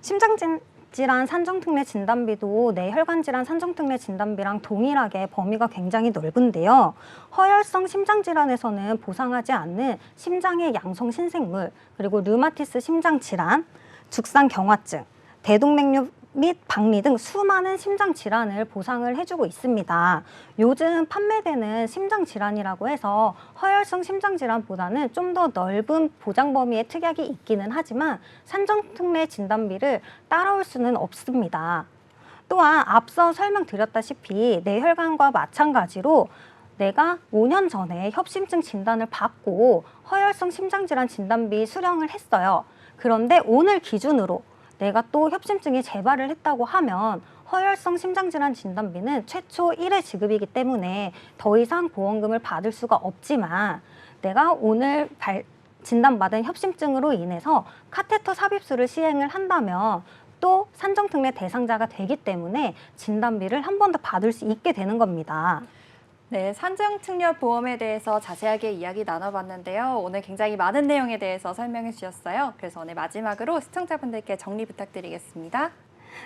심장질환 산정특례 진단비도 뇌혈관 질환 산정특례 진단비랑 동일하게 범위가 굉장히 넓은데요. 허혈성 심장질환에서는 보상하지 않는 심장의 양성 신생물, 그리고 류마티스 심장질환, 죽상경화증, 대동맥류 및 박리 등 수많은 심장질환을 보상을 해주고 있습니다. 요즘 판매되는 심장질환이라고 해서 허혈성 심장질환보다는 좀 더 넓은 보장 범위의 특약이 있기는 하지만 산정특례 진단비를 따라올 수는 없습니다. 또한 앞서 설명드렸다시피 뇌혈관과 마찬가지로 내가 5년 전에 협심증 진단을 받고 허혈성 심장질환 진단비 수령을 했어요. 그런데 오늘 기준으로 내가 또 협심증이 재발을 했다고 하면 허혈성 심장질환 진단비는 최초 1회 지급이기 때문에 더 이상 보험금을 받을 수가 없지만 내가 오늘 진단받은 협심증으로 인해서 카테터 삽입술을 시행을 한다면 또 산정특례 대상자가 되기 때문에 진단비를 한 번 더 받을 수 있게 되는 겁니다. 네, 산정특려 보험에 대해서 자세하게 이야기 나눠봤는데요. 오늘 굉장히 많은 내용에 대해서 설명해 주셨어요. 그래서 오늘 마지막으로 시청자분들께 정리 부탁드리겠습니다.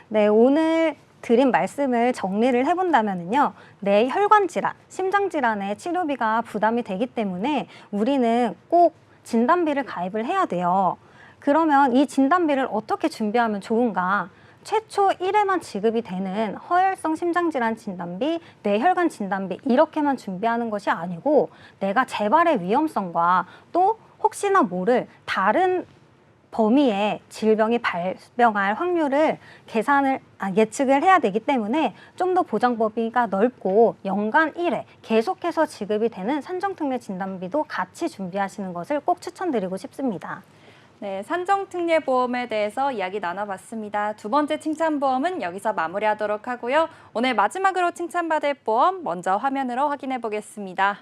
네, 오늘 드린 말씀을 정리를 해본다면요. 뇌 혈관 질환, 심장 질환의 치료비가 부담이 되기 때문에 우리는 꼭 진단비를 가입을 해야 돼요. 그러면 이 진단비를 어떻게 준비하면 좋은가? 최초 1회만 지급이 되는 허혈성 심장질환 진단비, 뇌혈관 진단비 이렇게만 준비하는 것이 아니고 내가 재발의 위험성과 또 혹시나 모를 다른 범위의 질병이 발병할 확률을 예측을 해야 되기 때문에 좀 더 보장 범위가 넓고 연간 1회 계속해서 지급이 되는 산정특례 진단비도 같이 준비하시는 것을 꼭 추천드리고 싶습니다. 네, 산정특례 보험에 대해서 이야기 나눠봤습니다. 두 번째 칭찬보험은 여기서 마무리하도록 하고요. 오늘 마지막으로 칭찬받을 보험 먼저 화면으로 확인해 보겠습니다.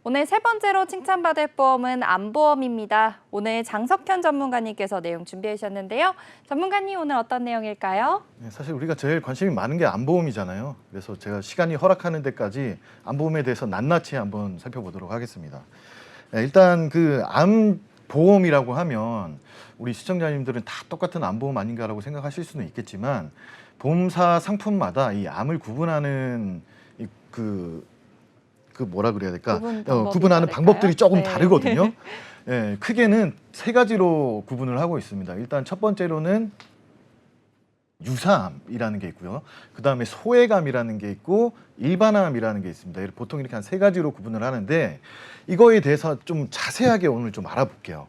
오늘 세 번째로 칭찬받을 보험은 암보험입니다. 오늘 장석현 전문가님께서 내용 준비해 주셨는데요. 전문가님 오늘 어떤 내용일까요? 네, 사실 우리가 제일 관심이 많은 게 암보험이잖아요. 그래서 제가 시간이 허락하는 데까지 암보험에 대해서 낱낱이 한번 살펴보도록 하겠습니다. 네, 일단 그 암보험이라고 하면 우리 시청자님들은 다 똑같은 암보험 아닌가라고 생각하실 수는 있겠지만 보험사 상품마다 이 암을 구분하는 뭐라 그래야 될까? 구분하는 방법들이 조금 다르거든요. 예, 크게는 세 가지로 구분을 하고 있습니다. 일단 첫 번째로는 유사암이라는 게 있고요. 그 다음에 소외감이라는 게 있고 일반암이라는 게 있습니다. 보통 이렇게 한 세 가지로 구분을 하는데 이거에 대해서 좀 자세하게 오늘 좀 알아볼게요.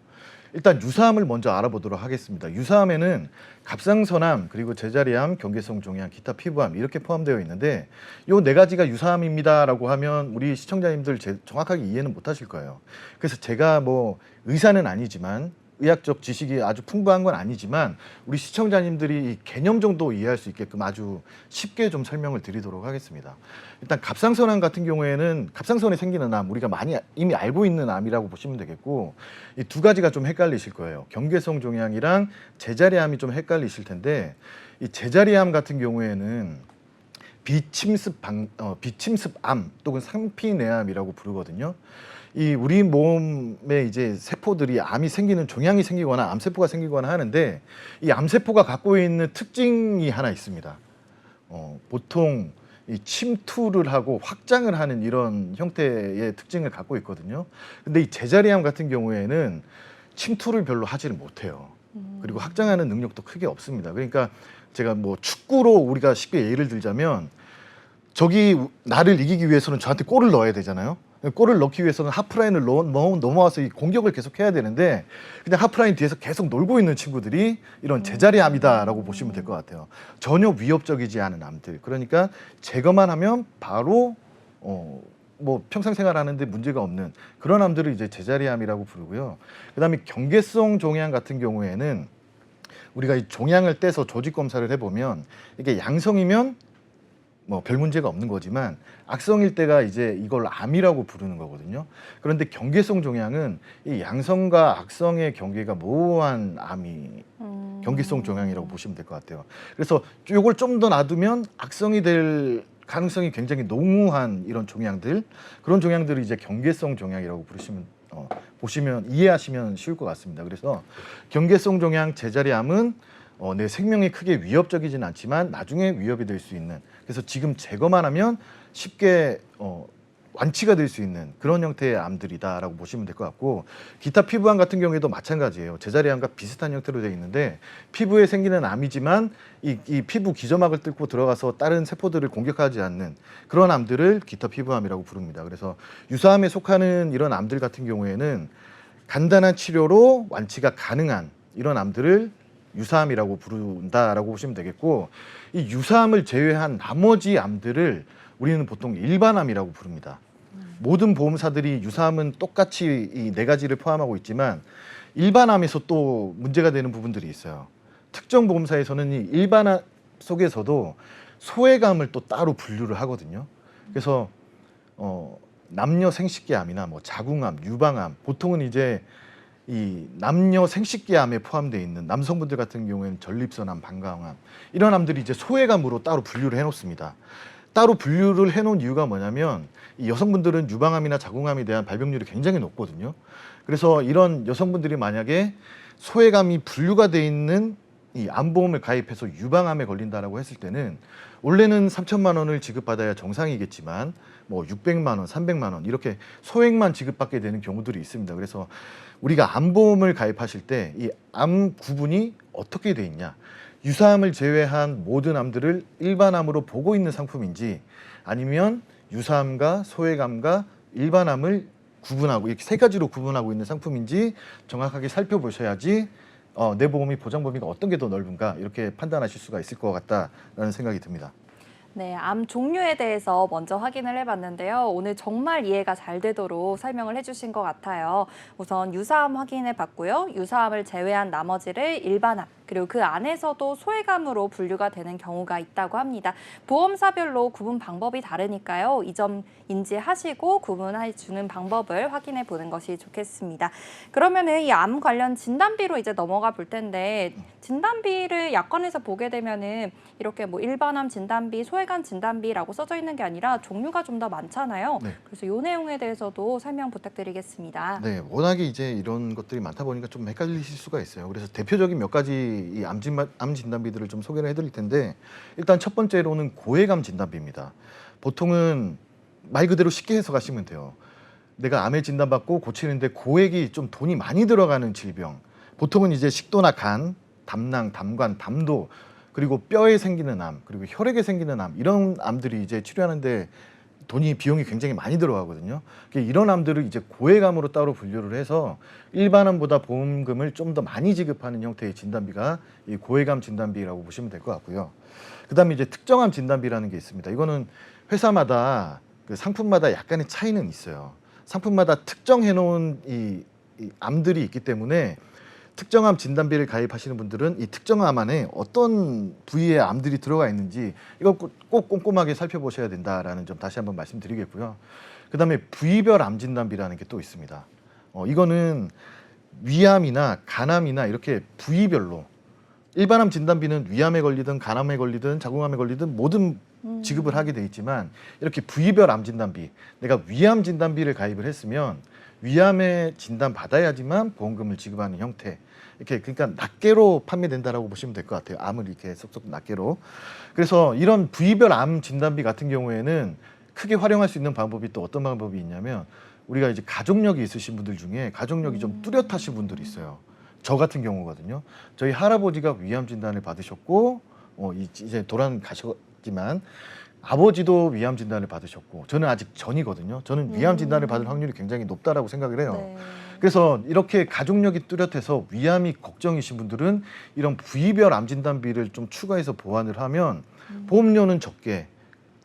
일단 유사암을 먼저 알아보도록 하겠습니다. 유사암에는 갑상선암, 그리고 제자리암, 경계성 종양, 기타 피부암 이렇게 포함되어 있는데 요 네 가지가 유사암입니다라고 하면 우리 시청자님들 정확하게 이해는 못 하실 거예요. 그래서 제가 뭐 의사는 아니지만 의학적 지식이 아주 풍부한 건 아니지만 우리 시청자님들이 이 개념 정도 이해할 수 있게끔 아주 쉽게 좀 설명을 드리도록 하겠습니다. 일단 갑상선암 같은 경우에는 갑상선에 생기는 암, 우리가 많이 이미 알고 있는 암이라고 보시면 되겠고 이 두 가지가 좀 헷갈리실 거예요. 경계성 종양이랑 제자리암이 좀 헷갈리실 텐데 이 제자리암 같은 경우에는 비침습암 또는 상피내암이라고 부르거든요. 이 우리 몸에 이제 세포들이 암이 생기는 종양이 생기거나 암세포가 생기거나 하는데 이 암세포가 갖고 있는 특징이 하나 있습니다. 보통 이 침투를 하고 확장을 하는 이런 형태의 특징을 갖고 있거든요. 근데 이 제자리암 같은 경우에는 침투를 별로 하지를 못해요. 그리고 확장하는 능력도 크게 없습니다. 그러니까 제가 뭐 축구로 우리가 쉽게 예를 들자면 저기 나를 이기기 위해서는 저한테 골을 넣어야 되잖아요. 골을 넣기 위해서는 하프라인을 넘어와서 이 공격을 계속 해야 되는데 그냥 하프라인 뒤에서 계속 놀고 있는 친구들이 이런 제자리암이다라고 보시면 될 것 같아요. 전혀 위협적이지 않은 암들. 그러니까 제거만 하면 바로 뭐 평상생활 하는데 문제가 없는 그런 암들을 이제 제자리암이라고 부르고요. 그다음에 경계성 종양 같은 경우에는 우리가 이 종양을 떼서 조직 검사를 해보면 이게 양성이면 뭐 별 문제가 없는 거지만 악성일 때가 이제 이걸 암이라고 부르는 거거든요. 그런데 경계성 종양은 이 양성과 악성의 경계가 모호한 암이 경계성 종양이라고 보시면 될 것 같아요. 그래서 이걸 좀 더 놔두면 악성이 될 가능성이 굉장히 농후한 이런 종양들, 그런 종양들을 이제 경계성 종양이라고 보시면 이해하시면 쉬울 것 같습니다. 그래서 경계성 종양, 제자리암은 내 생명에 크게 위협적이진 않지만 나중에 위협이 될 수 있는, 그래서 지금 제거만 하면 쉽게 완치가 될 수 있는 그런 형태의 암들이다라고 보시면 될 것 같고, 기타 피부암 같은 경우에도 마찬가지예요. 제자리암과 비슷한 형태로 되어 있는데 피부에 생기는 암이지만 이 피부 기저막을 뚫고 들어가서 다른 세포들을 공격하지 않는 그런 암들을 기타 피부암이라고 부릅니다. 그래서 유사암에 속하는 이런 암들 같은 경우에는 간단한 치료로 완치가 가능한 이런 암들을 유사암이라고 부른다라고 보시면 되겠고, 이 유사암을 제외한 나머지 암들을 우리는 보통 일반암이라고 부릅니다. 모든 보험사들이 유사암은 똑같이 이 네 가지를 포함하고 있지만 일반암에서 또 문제가 되는 부분들이 있어요. 특정 보험사에서는 이 일반암 속에서도 소외감을 또 따로 분류를 하거든요. 그래서 남녀 생식기암이나 뭐 자궁암, 유방암, 보통은 이제 이 남녀 생식기암에 포함되어 있는 남성분들 같은 경우에는 전립선암, 방광암 이런 암들이 이제 소외감으로 따로 분류를 해놓습니다. 따로 분류를 해놓은 이유가 뭐냐면 이 여성분들은 유방암이나 자궁암에 대한 발병률이 굉장히 높거든요. 그래서 이런 여성분들이 만약에 소외감이 분류가 돼 있는 이 암보험을 가입해서 유방암에 걸린다라고 했을 때는 원래는 3천만 원을 지급받아야 정상이겠지만 뭐 600만 원, 300만 원 이렇게 소액만 지급받게 되는 경우들이 있습니다. 그래서 우리가 암보험을 가입하실 때 이 암 구분이 어떻게 돼 있냐, 유사암을 제외한 모든 암들을 일반암으로 보고 있는 상품인지 아니면 유사암과 소액암과 일반암을 구분하고 이렇게 세 가지로 구분하고 있는 상품인지 정확하게 살펴보셔야지 내 보험이 보장 범위가 어떤 게 더 넓은가 이렇게 판단하실 수가 있을 것 같다라는 생각이 듭니다. 네, 암 종류에 대해서 먼저 확인을 해봤는데요. 오늘 정말 이해가 잘 되도록 설명을 해주신 것 같아요. 우선 유사암 확인해 봤고요. 유사암을 제외한 나머지를 일반암, 그리고 그 안에서도 소외감으로 분류가 되는 경우가 있다고 합니다. 보험사별로 구분 방법이 다르니까요. 이 점 인지하시고 구분해 주는 방법을 확인해 보는 것이 좋겠습니다. 그러면은 이 암 관련 진단비로 이제 넘어가 볼 텐데, 진단비를 약관에서 보게 되면은 이렇게 뭐 일반암 진단비, 소외감 진단비라고 써져 있는 게 아니라 종류가 좀 더 많잖아요. 네. 그래서 이 내용에 대해서도 설명 부탁드리겠습니다. 네, 워낙에 이제 이런 것들이 많다 보니까 좀 헷갈리실 수가 있어요. 그래서 대표적인 몇 가지 이 암 진단비들을 좀 소개를 해드릴 텐데, 일단 첫 번째로는 고액암 진단비입니다. 보통은 말 그대로 쉽게 해석하시면 돼요. 내가 암에 진단받고 고치는데 고액이 좀 돈이 많이 들어가는 질병. 보통은 이제 식도나 간, 담낭, 담관, 담도, 그리고 뼈에 생기는 암, 그리고 혈액에 생기는 암, 이런 암들이 이제 치료하는데 비용이 굉장히 많이 들어가거든요. 이런 암들을 이제 고액암으로 따로 분류를 해서 일반암보다 보험금을 좀 더 많이 지급하는 형태의 진단비가 이 고액암 진단비라고 보시면 될 것 같고요. 그다음에 이제 특정암 진단비라는 게 있습니다. 이거는 회사마다 그 상품마다 약간의 차이는 있어요. 상품마다 특정해 놓은 이 암들이 있기 때문에 특정암 진단비를 가입하시는 분들은 이 특정암 안에 어떤 부위의 암들이 들어가 있는지 이거 꼭 꼼꼼하게 살펴보셔야 된다라는 점 다시 한번 말씀드리겠고요. 그다음에 부위별 암 진단비라는 게 또 있습니다. 이거는 위암이나 간암이나 이렇게 부위별로, 일반암 진단비는 위암에 걸리든 간암에 걸리든 자궁암에 걸리든 모든 지급을 하게 돼 있지만, 이렇게 부위별 암 진단비, 내가 위암 진단비를 가입을 했으면 위암에 진단 받아야지만 보험금을 지급하는 형태, 이렇게 그러니까 낱개로 판매된다라고 보시면 될 것 같아요. 암을 이렇게 쏙쏙 낱개로. 그래서 이런 부위별 암 진단비 같은 경우에는 크게 활용할 수 있는 방법이 또 어떤 방법이 있냐면, 우리가 이제 가족력이 있으신 분들 중에 가족력이 좀 뚜렷하신 분들이 있어요. 저 같은 경우거든요. 저희 할아버지가 위암 진단을 받으셨고 이제 돌아가셨지만 아버지도 위암 진단을 받으셨고 저는 아직 전이거든요. 저는 위암 진단을 받을 확률이 굉장히 높다라고 생각을 해요. 네. 그래서 이렇게 가족력이 뚜렷해서 위암이 걱정이신 분들은 이런 부위별 암 진단비를 좀 추가해서 보완을 하면 보험료는 적게,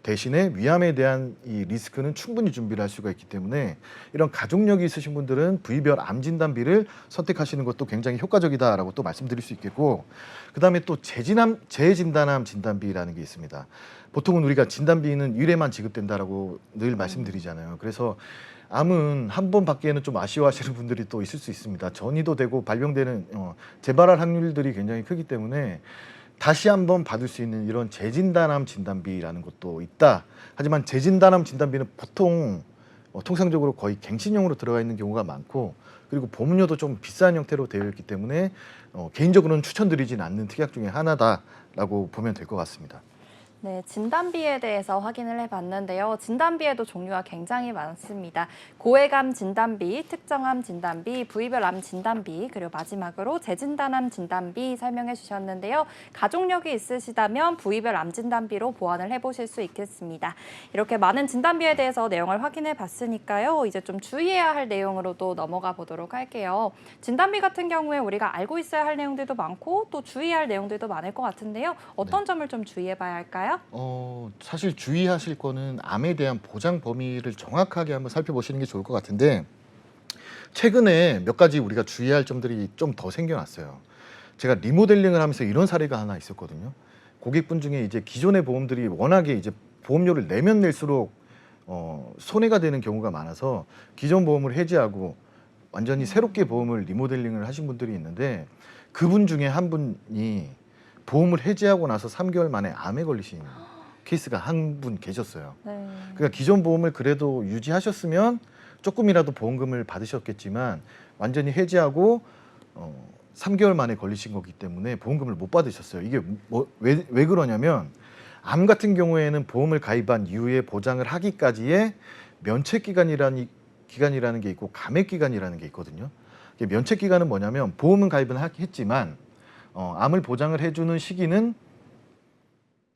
대신에 위암에 대한 이 리스크는 충분히 준비를 할 수가 있기 때문에 이런 가족력이 있으신 분들은 부위별 암 진단비를 선택하시는 것도 굉장히 효과적이다라고 또 말씀드릴 수 있겠고, 그다음에 또 재진단암 진단비라는 게 있습니다. 보통은 우리가 진단비는 1회만 지급된다라고 늘 말씀드리잖아요. 그래서 암은 한 번 받기에는 좀 아쉬워하시는 분들이 또 있을 수 있습니다. 전이도 되고 발병되는 재발할 확률들이 굉장히 크기 때문에 다시 한번 받을 수 있는 이런 재진단암 진단비라는 것도 있다. 하지만 재진단암 진단비는 보통 통상적으로 거의 갱신형으로 들어가 있는 경우가 많고, 그리고 보험료도 좀 비싼 형태로 되어 있기 때문에 개인적으로는 추천드리진 않는 특약 중에 하나다라고 보면 될 것 같습니다. 네, 진단비에 대해서 확인을 해봤는데요. 진단비에도 종류가 굉장히 많습니다. 고액암 진단비, 특정암 진단비, 부위별 암 진단비, 그리고 마지막으로 재진단암 진단비 설명해 주셨는데요. 가족력이 있으시다면 부위별 암 진단비로 보완을 해보실 수 있겠습니다. 이렇게 많은 진단비에 대해서 내용을 확인해 봤으니까요. 이제 좀 주의해야 할 내용으로 또 넘어가 보도록 할게요. 진단비 같은 경우에 우리가 알고 있어야 할 내용들도 많고 또 주의해야 할 내용들도 많을 것 같은데요. 어떤 점을 좀 주의해 봐야 할까요? 사실 주의하실 거는 암에 대한 보장 범위를 정확하게 한번 살펴보시는 게 좋을 것 같은데, 최근에 몇 가지 우리가 주의할 점들이 좀 더 생겨났어요. 제가 리모델링을 하면서 이런 사례가 하나 있었거든요. 고객분 중에 이제 기존의 보험들이 워낙에 이제 보험료를 내면 낼수록 손해가 되는 경우가 많아서 기존 보험을 해지하고 완전히 새롭게 보험을 리모델링을 하신 분들이 있는데 그분 중에 한 분이 보험을 해지하고 나서 3개월 만에 암에 걸리신 케이스가 한 분 계셨어요. 네. 그러니까 기존 보험을 그래도 유지하셨으면 조금이라도 보험금을 받으셨겠지만 완전히 해지하고 3개월 만에 걸리신 거기 때문에 보험금을 못 받으셨어요. 이게 왜 그러냐면 암 같은 경우에는 보험을 가입한 이후에 보장을 하기까지의 면책 기간이라는 게 있고 감액 기간이라는 게 있거든요. 면책 기간은 뭐냐면 보험은 가입은 했지만 암을 보장을 해주는 시기는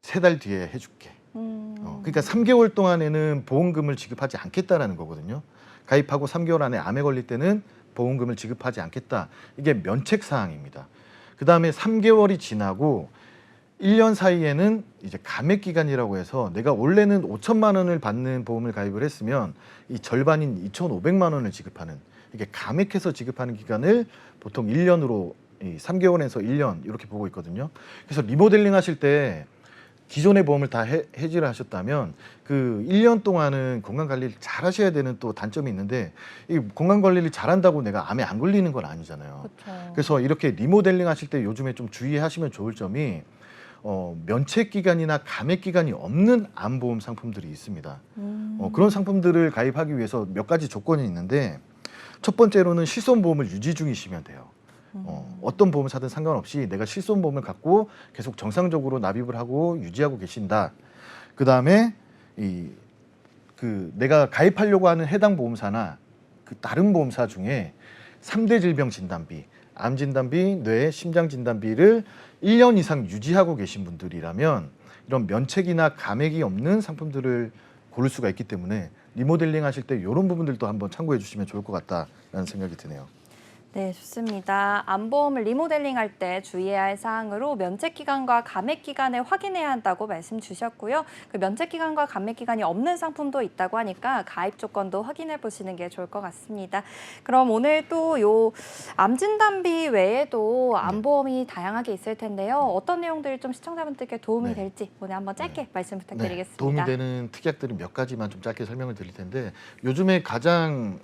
3달 뒤에 해줄게. 그러니까 3개월 동안에는 보험금을 지급하지 않겠다라는 거거든요. 가입하고 3개월 안에 암에 걸릴 때는 보험금을 지급하지 않겠다. 이게 면책 사항입니다. 그 다음에 3개월이 지나고 1년 사이에는 이제 감액 기간이라고 해서 내가 원래는 5천만 원을 받는 보험을 가입을 했으면 이 절반인 2,500만 원을 지급하는, 이게 감액해서 지급하는 기간을 보통 1년으로 3개월에서 1년 이렇게 보고 있거든요. 그래서 리모델링 하실 때 기존의 보험을 다 해지를 하셨다면 그 1년 동안은 건강관리를 잘 하셔야 되는 또 단점이 있는데 이 건강관리를 잘한다고 내가 암에 안 걸리는 건 아니잖아요. 그렇죠. 그래서 이렇게 리모델링 하실 때 요즘에 좀 주의하시면 좋을 점이 면책 기간이나 감액 기간이 없는 암보험 상품들이 있습니다. 그런 상품들을 가입하기 위해서 몇 가지 조건이 있는데 첫 번째로는 실손보험을 유지 중이시면 돼요. 어떤 보험사든 상관없이 내가 실손보험을 갖고 계속 정상적으로 납입을 하고 유지하고 계신다. 그 다음에 내가 가입하려고 하는 해당 보험사나 그 다른 보험사 중에 3대 질병 진단비, 암 진단비, 뇌, 심장 진단비를 1년 이상 유지하고 계신 분들이라면 이런 면책이나 감액이 없는 상품들을 고를 수가 있기 때문에 리모델링 하실 때 이런 부분들도 한번 참고해 주시면 좋을 것 같다라는 생각이 드네요. 네, 좋습니다. 암보험을 리모델링 할 때 주의해야 할 사항으로 면책 기간과 감액 기간을 확인해야 한다고 말씀 주셨고요. 그 면책 기간과 감액 기간이 없는 상품도 있다고 하니까 가입 조건도 확인해 보시는 게 좋을 것 같습니다. 그럼 오늘 또 요 암 진단비 외에도 암보험이 다양하게 있을 텐데요. 어떤 내용들이 좀 시청자분들께 도움이 네. 될지 오늘 한번 짧게 말씀 네, 부탁드리겠습니다. 도움이 되는 특약들이 몇 가지만 좀 짧게 설명을 드릴 텐데 요즘에 가장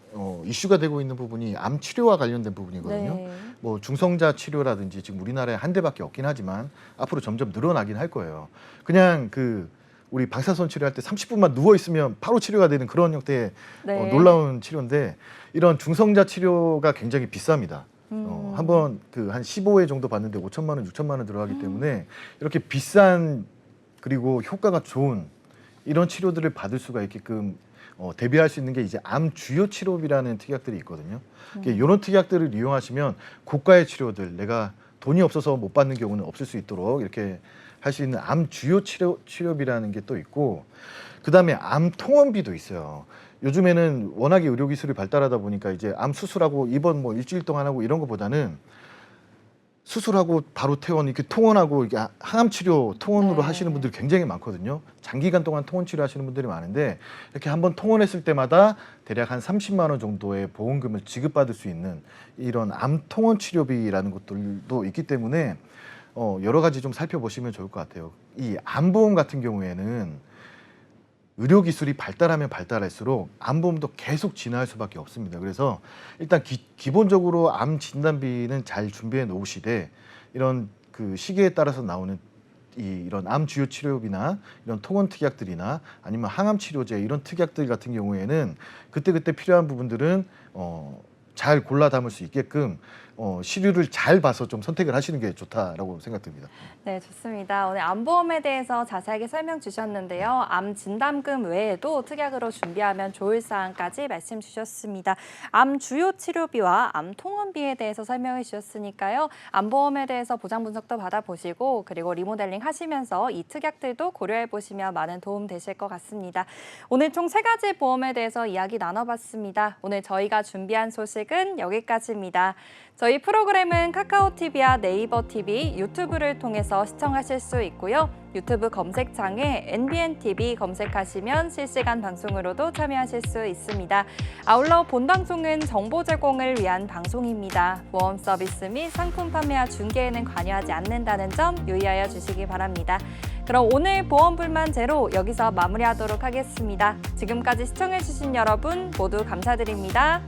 이슈가 되고 있는 부분이 암 치료와 관련된 부분이거든요. 네. 뭐 중성자 치료라든지 지금 우리나라에 한 대밖에 없긴 하지만 앞으로 점점 늘어나긴 할 거예요. 그냥 우리 방사선 치료할 때 30분만 누워 있으면 바로 치료가 되는 그런 형태의 네. 놀라운 치료인데 이런 중성자 치료가 굉장히 비쌉니다. 한번 한 15회 정도 받는데 5천만 원, 6천만 원 들어가기 때문에 이렇게 비싼 그리고 효과가 좋은 이런 치료들을 받을 수가 있게끔 대비할 수 있는 게 이제 암 주요 치료비라는 특약들이 있거든요. 이런 특약들을 이용하시면 고가의 치료들, 내가 돈이 없어서 못 받는 경우는 없을 수 있도록 이렇게 할 수 있는 암 주요 치료비라는 게 또 있고, 그 다음에 암 통원비도 있어요. 요즘에는 워낙에 의료 기술이 발달하다 보니까 이제 암 수술하고 입원 뭐 일주일 동안 하고 이런 것보다는 수술하고 바로 퇴원, 이렇게 통원하고 이게 항암 치료 통원으로 네. 하시는 분들이 굉장히 많거든요. 장기간 동안 통원 치료하시는 분들이 많은데 이렇게 한번 통원했을 때마다 대략 한 30만 원 정도의 보험금을 지급받을 수 있는 이런 암 통원 치료비라는 것들도 있기 때문에 여러 가지 좀 살펴보시면 좋을 것 같아요. 이 암보험 같은 경우에는 의료 기술이 발달하면 발달할수록 암보험도 계속 진화할 수밖에 없습니다. 그래서 일단 기본적으로 암 진단비는 잘 준비해 놓으시되 이런 그 시기에 따라서 나오는 이런 암 주요 치료비나 이런 통원 특약들이나 아니면 항암 치료제 이런 특약들 같은 경우에는 그때그때 필요한 부분들은 잘 골라 담을 수 있게끔 시류를 잘 봐서 좀 선택을 하시는 게 좋다라고 생각됩니다. 네, 좋습니다. 오늘 암보험에 대해서 자세하게 설명 주셨는데요. 암 진단금 외에도 특약으로 준비하면 좋을 사항까지 말씀 주셨습니다. 암 주요 치료비와 암 통원비에 대해서 설명해 주셨으니까요. 암보험에 대해서 보장 분석도 받아보시고 그리고 리모델링 하시면서 이 특약들도 고려해 보시면 많은 도움 되실 것 같습니다. 오늘 총 3가지 보험에 대해서 이야기 나눠봤습니다. 오늘 저희가 준비한 소식은 여기까지입니다. 저희 프로그램은 카카오TV와 네이버TV, 유튜브를 통해서 시청하실 수 있고요. 유튜브 검색창에 NBNTV 검색하시면 실시간 방송으로도 참여하실 수 있습니다. 아울러 본 방송은 정보 제공을 위한 방송입니다. 보험 서비스 및 상품 판매와 중개에는 관여하지 않는다는 점 유의하여 주시기 바랍니다. 그럼 오늘 보험 불만 제로 여기서 마무리하도록 하겠습니다. 지금까지 시청해주신 여러분 모두 감사드립니다.